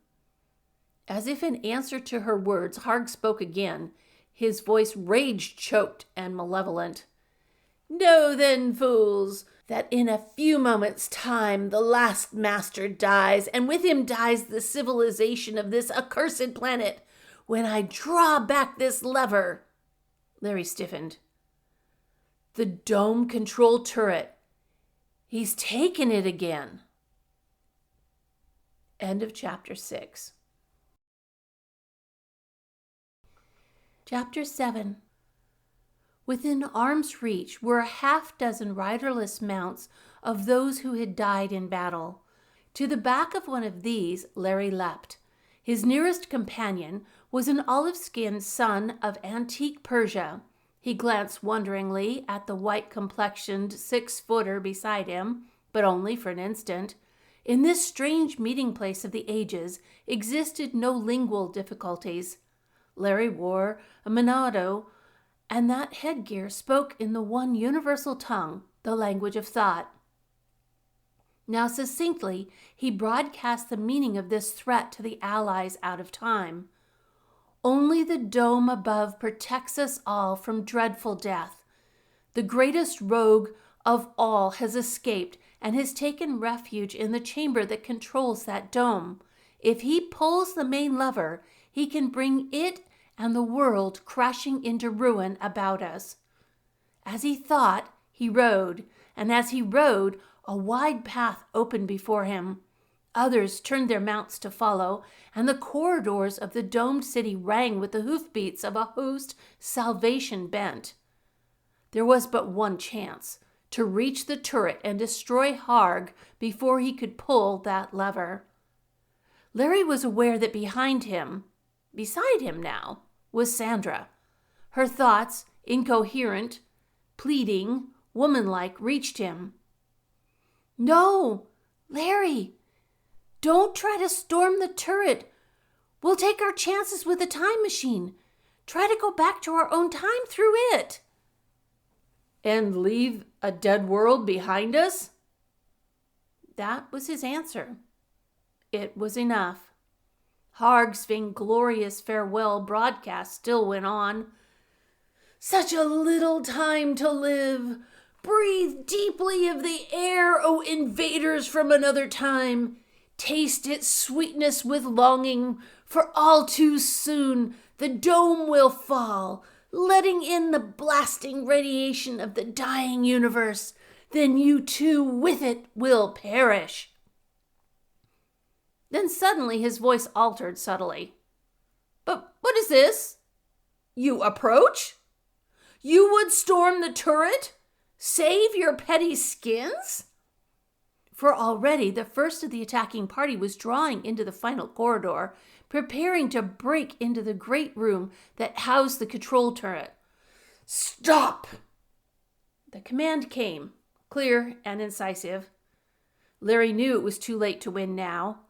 As if in answer to her words, Harg spoke again, his voice rage-choked and malevolent. "Know then, fools, that in a few moments' time the last master dies, and with him dies the civilization of this accursed planet. When I draw back this lever..." Larry stiffened. The dome control turret. He's taken it again. End of chapter 6. Chapter 7. Within arm's reach were a half-dozen riderless mounts of those who had died in battle. To the back of one of these, Larry leapt. His nearest companion was an olive-skinned son of antique Persia. He glanced wonderingly at the white-complexioned 6-footer beside him, but only for an instant. In this strange meeting place of the ages existed no lingual difficulties. Larry wore a menado, and that headgear spoke in the one universal tongue, the language of thought. Now succinctly, he broadcast the meaning of this threat to the Allies out of time. Only the dome above protects us all from dreadful death. The greatest rogue of all has escaped and has taken refuge in the chamber that controls that dome. If he pulls the main lever, he can bring it and the world crashing into ruin about us. As he thought, he rode, and as he rode, a wide path opened before him. Others turned their mounts to follow, and the corridors of the domed city rang with the hoofbeats of a host salvation bent. There was but one chance, to reach the turret and destroy Harg before he could pull that lever. Larry was aware that behind him, beside him now, was Sandra. Her thoughts, incoherent, pleading, womanlike, reached him. "No, Larry, don't try to storm the turret. We'll take our chances with the time machine. Try to go back to our own time through it." "And leave a dead world behind us?" That was his answer. It was enough. Harg's vainglorious farewell broadcast still went on. "Such a little time to live. Breathe deeply of the air, O invaders from another time. Taste its sweetness with longing, for all too soon the dome will fall, letting in the blasting radiation of the dying universe. Then you too with it will perish." Then suddenly his voice altered subtly. "But what is this? You approach? You would storm the turret? Save your petty skins?" For already the first of the attacking party was drawing into the final corridor, preparing to break into the great room that housed the control turret. "Stop!" The command came, clear and incisive. Larry knew it was too late to win now.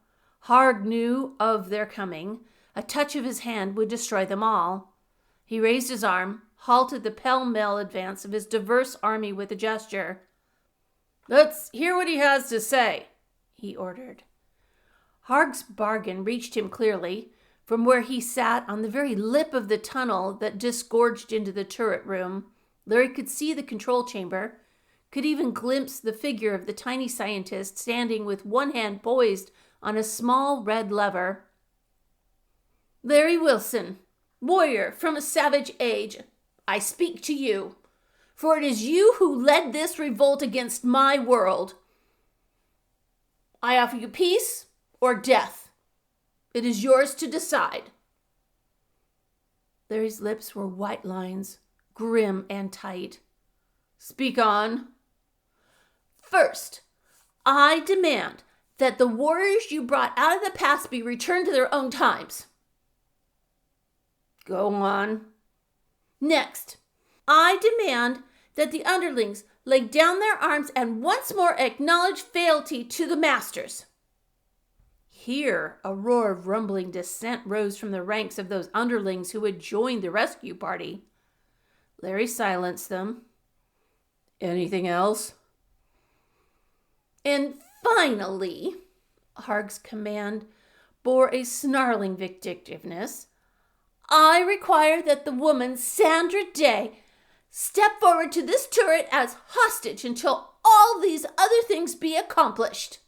Harg knew of their coming. A touch of his hand would destroy them all. He raised his arm, halted the pell-mell advance of his diverse army with a gesture. "Let's hear what he has to say," he ordered. Harg's bargain reached him clearly from where he sat on the very lip of the tunnel that disgorged into the turret room. Larry could see the control chamber, could even glimpse the figure of the tiny scientist standing with one hand poised on a small red lever. "Larry Wilson, warrior from a savage age, I speak to you, for it is you who led this revolt against my world. I offer you peace or death. It is yours to decide." Larry's lips were white lines, grim and tight. "Speak on." "First, I demand that the warriors you brought out of the past be returned to their own times." "Go on." "Next, I demand that the underlings lay down their arms and once more acknowledge fealty to the masters." Here, a roar of rumbling dissent rose from the ranks of those underlings who had joined the rescue party. Larry silenced them. "Anything else?" "And finally," Harg's command bore a snarling vindictiveness, "I require that the woman Sandra Day step forward to this turret as hostage until all these other things be accomplished."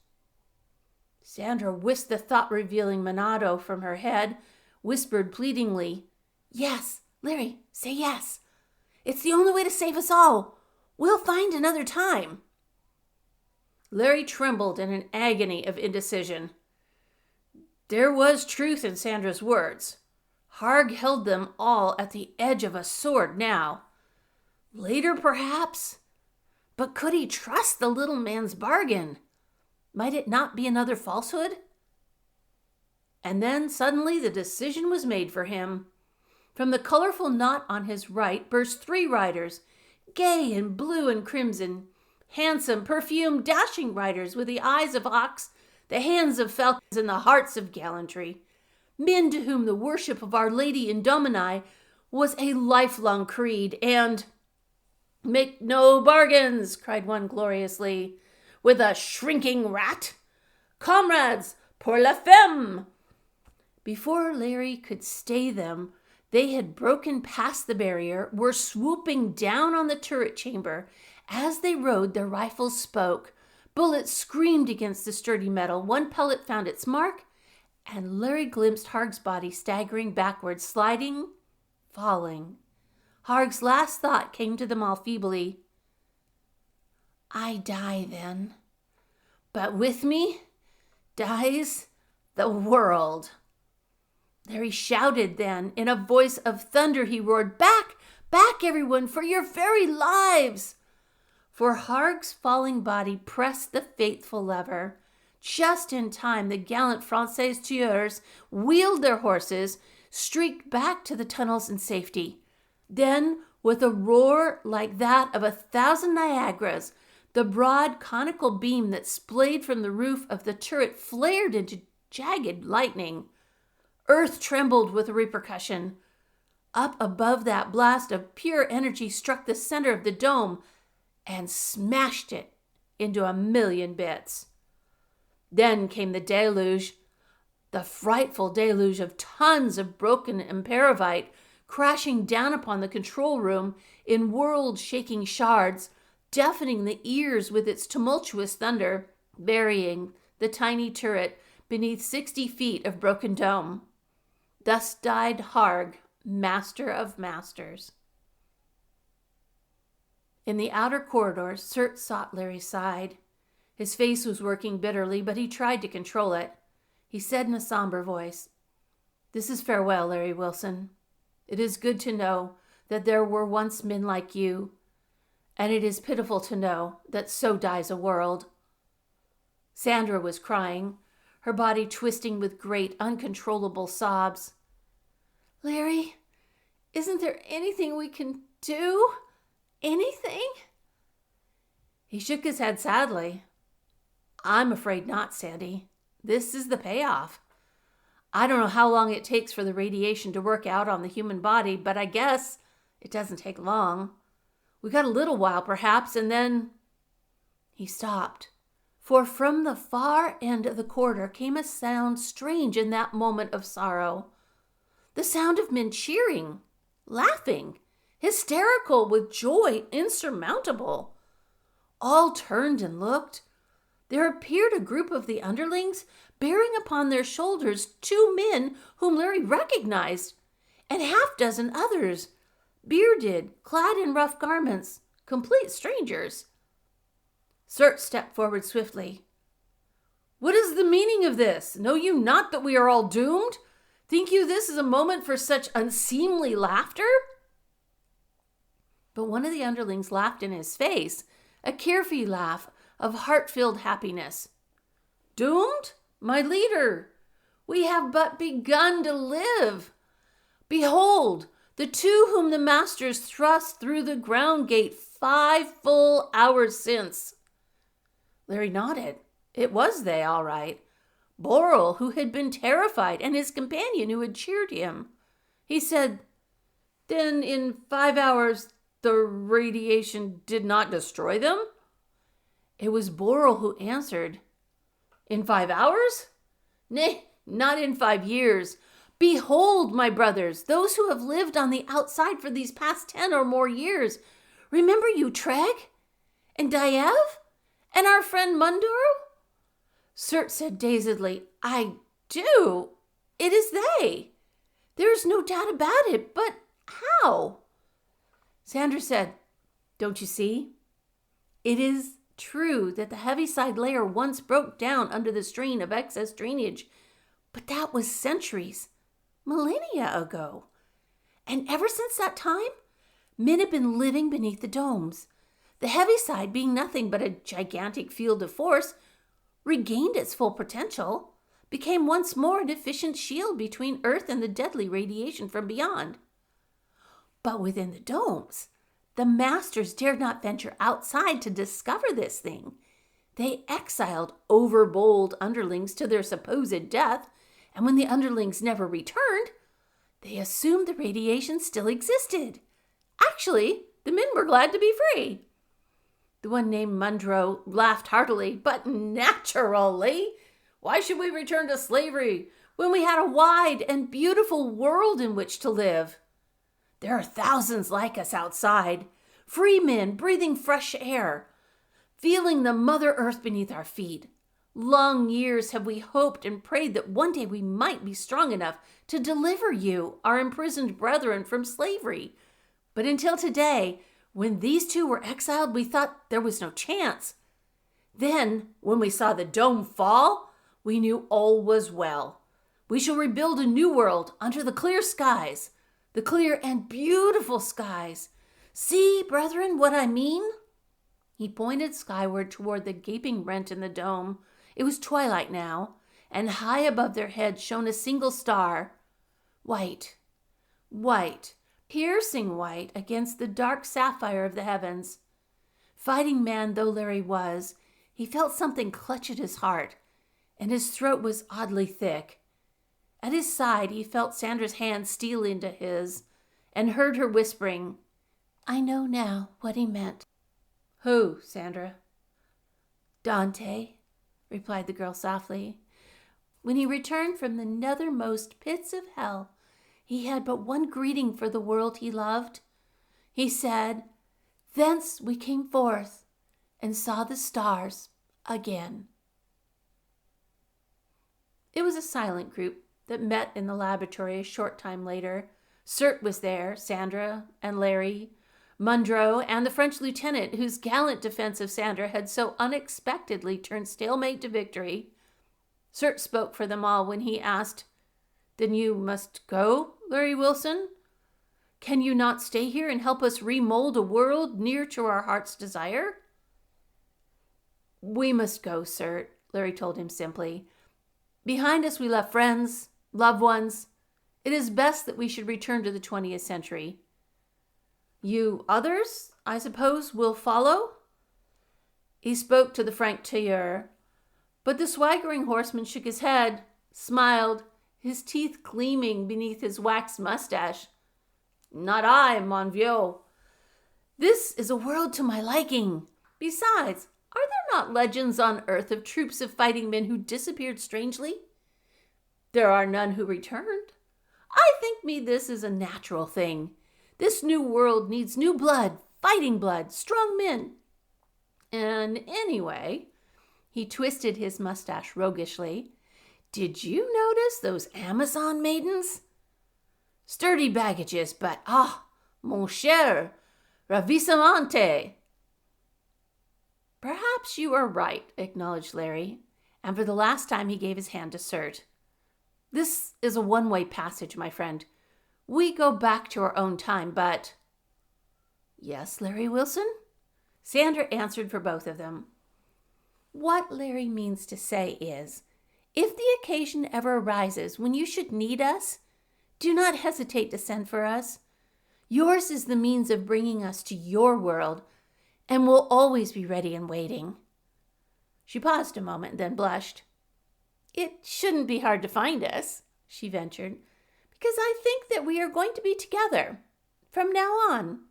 Sandra whisked the thought-revealing menado from her head, whispered pleadingly, "Yes, Larry, say yes. It's the only way to save us all. We'll find another time." Larry trembled in an agony of indecision. There was truth in Sandra's words. Harg held them all at the edge of a sword now. Later, perhaps? But could he trust the little man's bargain? Might it not be another falsehood? And then suddenly the decision was made for him. From the colorful knot on his right burst 3 riders, gay in blue and crimson, handsome, perfumed, dashing riders with the eyes of hawks, the hands of falcons, and the hearts of gallantry. Men to whom the worship of Our Lady in Domini was a lifelong creed, and "Make no bargains," cried one gloriously, "with a shrinking rat. Comrades, pour la femme!" Before Larry could stay them, they had broken past the barrier, were swooping down on the turret chamber. As they rode, their rifles spoke. Bullets screamed against the sturdy metal. One pellet found its mark, and Larry glimpsed Harg's body staggering backwards, sliding, falling. Harg's last thought came to them all feebly. "I die then, but with me dies the world." Larry shouted then. In a voice of thunder he roared, "Back, back everyone, for your very lives!" For Harg's falling body pressed the fateful lever. Just in time, the gallant Français tueurs wheeled their horses, streaked back to the tunnels in safety. Then, with a roar like that of 1,000 Niagaras, the broad conical beam that splayed from the roof of the turret flared into jagged lightning. Earth trembled with the repercussion. Up above that blast of pure energy struck the center of the dome and smashed it into 1,000,000 bits. Then came the deluge, the frightful deluge of tons of broken imperovite crashing down upon the control room in world-shaking shards, deafening the ears with its tumultuous thunder, burying the tiny turret beneath 60 feet of broken dome. Thus died Harg, master of masters. In the outer corridor, Surt sought Larry's side. His face was working bitterly, but he tried to control it. He said in a somber voice, "This is farewell, Larry Wilson. It is good to know that there were once men like you, and it is pitiful to know that so dies a world." Sandra was crying, her body twisting with great, uncontrollable sobs. "Larry, isn't there anything we can do? Anything?" He shook his head sadly. "I'm afraid not, Sandy. This is the payoff. I don't know how long it takes for the radiation to work out on the human body, but I guess it doesn't take long. We got a little while, perhaps, and then—" He stopped, for from the far end of the corridor came a sound strange in that moment of sorrow. The sound of men cheering, laughing, hysterical with joy insurmountable. All turned and looked. There appeared a group of the underlings bearing upon their shoulders 2 men whom Larry recognized, and 6 others, bearded, clad in rough garments, complete strangers. Surt stepped forward swiftly. "What is the meaning of this? Know you not that we are all doomed? Think you this is a moment for such unseemly laughter?" But one of the underlings laughed in his face, a carefree laugh of heart-filled happiness. "Doomed? My leader, we have but begun to live. Behold, the 2 whom the masters thrust through the ground gate 5 full hours since." Larry nodded. It was they, all right. Boral, who had been terrified, and his companion, who had cheered him. He said, "Then in 5 hours the radiation did not destroy them?" It was Boral who answered, "In 5 hours? Nay, not in 5 years. Behold, my brothers, those who have lived on the outside for these past 10 or more years. Remember you Treg? And Diev? And our friend Munduro?" Surt said dazedly, "I do. It is they. There is no doubt about it. But how?" Sandra said, "Don't you see? It is true that the heaviside layer once broke down under the strain of excess drainage, but that was centuries, millennia ago. And ever since that time, men have been living beneath the domes. The heaviside, being nothing but a gigantic field of force, regained its full potential, became once more an efficient shield between Earth and the deadly radiation from beyond. But within the domes, the masters dared not venture outside to discover this thing. They exiled overbold underlings to their supposed death, and when the underlings never returned, they assumed the radiation still existed. Actually, the men were glad to be free. The one named Munro laughed heartily, but naturally. Why should we return to slavery when we had a wide and beautiful world in which to live? There are thousands like us outside, free men breathing fresh air, feeling the Mother Earth beneath our feet. Long years have we hoped and prayed that one day we might be strong enough to deliver you, our imprisoned brethren, from slavery. But until today, when these two were exiled, we thought there was no chance. Then, when we saw the dome fall, we knew all was well. We shall rebuild a new world under the clear skies, the clear and beautiful skies. See, brethren, what I mean? He pointed skyward toward the gaping rent in the dome. It was twilight now, and high above their heads shone a single star. White, piercing white against the dark sapphire of the heavens. Fighting man though Larry was, he felt something clutch at his heart, and his throat was oddly thick. At his side, he felt Sandra's hand steal into his, and heard her whispering, "I know now what he meant." "Who, Sandra?" "Dante," replied the girl softly. "When he returned from the nethermost pits of hell, he had but one greeting for the world he loved. He said, 'Thence we came forth and saw the stars again.'" It was a silent group that met in the laboratory a short time later. Cert was there, Sandra and Larry, Munro, and the French lieutenant whose gallant defense of Sandra had so unexpectedly turned stalemate to victory. Cert spoke for them all when he asked, "Then you must go, Larry Wilson? Can you not stay here and help us remold a world near to our heart's desire?" "We must go, Cert," Larry told him simply. "Behind us we left friends, loved ones. It is best that we should return to the 20th century. You others, I suppose, will follow?" He spoke to the frank tailleur, but the swaggering horseman shook his head, smiled, his teeth gleaming beneath his waxed mustache. "Not I, mon vieux. This is a world to my liking. Besides, are there not legends on earth of troops of fighting men who disappeared strangely? There are none who returned. I think me this is a natural thing. This new world needs new blood, fighting blood, strong men. And anyway," he twisted his mustache roguishly, "did you notice those Amazon maidens? Sturdy baggages, but mon cher, ravissante." "Perhaps you are right," acknowledged Larry, and for the last time he gave his hand to Cert. "This is a one-way passage, my friend. We go back to our own time, but—" "Yes, Larry Wilson?" Sandra answered for both of them. "What Larry means to say is, if the occasion ever arises when you should need us, do not hesitate to send for us. Yours is the means of bringing us to your world, and we'll always be ready and waiting." She paused a moment, then blushed. "It shouldn't be hard to find us," she ventured, "because I think that we are going to be together from now on.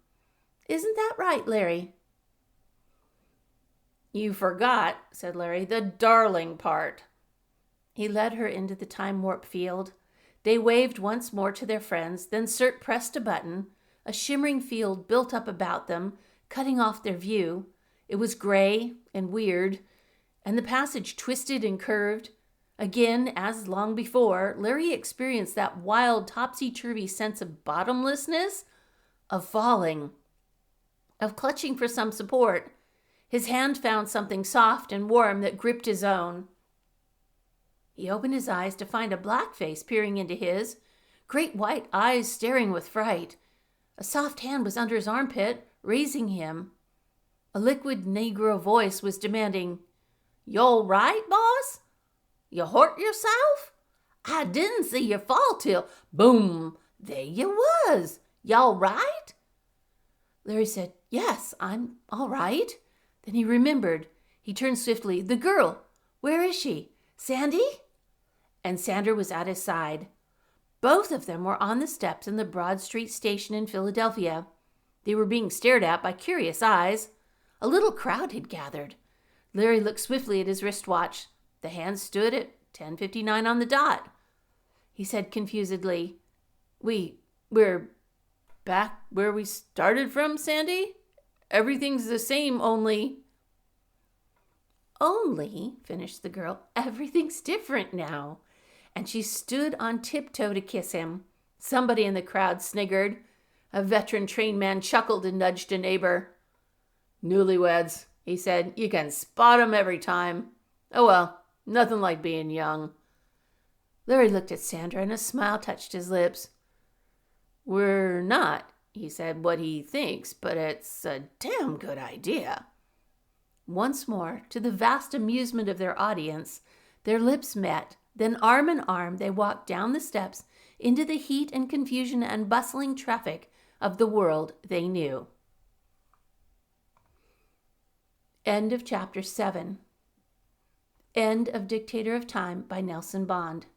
Isn't that right, Larry?" "You forgot," said Larry, "the darling part." He led her into the time warp field. They waved once more to their friends, then Cert pressed a button. A shimmering field built up about them, cutting off their view. It was gray and weird, and the passage twisted and curved. Again, as long before, Larry experienced that wild, topsy-turvy sense of bottomlessness, of falling, of clutching for some support. His hand found something soft and warm that gripped his own. He opened his eyes to find a black face peering into his, great white eyes staring with fright. A soft hand was under his armpit, raising him. A liquid Negro voice was demanding, "You all right, boss? You hurt yourself? I didn't see you fall till, boom, there you was. You all right?" Larry said, "Yes, I'm all right." Then he remembered. He turned swiftly. "The girl, where is she? Sandy?" And Sandra was at his side. Both of them were on the steps in the Broad Street station in Philadelphia. They were being stared at by curious eyes. A little crowd had gathered. Larry looked swiftly at his wristwatch. The hand stood at 10:59 on the dot. He said confusedly, We're back where we started from, Sandy? Everything's the same, only..." "Only," finished the girl, "everything's different now." And she stood on tiptoe to kiss him. Somebody in the crowd sniggered. A veteran train man chuckled and nudged a neighbor. "Newlyweds," he said. "You can spot 'em every time. Oh well, nothing like being young." Larry looked at Sandra and a smile touched his lips. "We're not," he said, "what he thinks, but it's a damn good idea." Once more, to the vast amusement of their audience, their lips met. Then arm in arm, they walked down the steps into the heat and confusion and bustling traffic of the world they knew. End of chapter 7. End of Dictator of Time by Nelson Bond.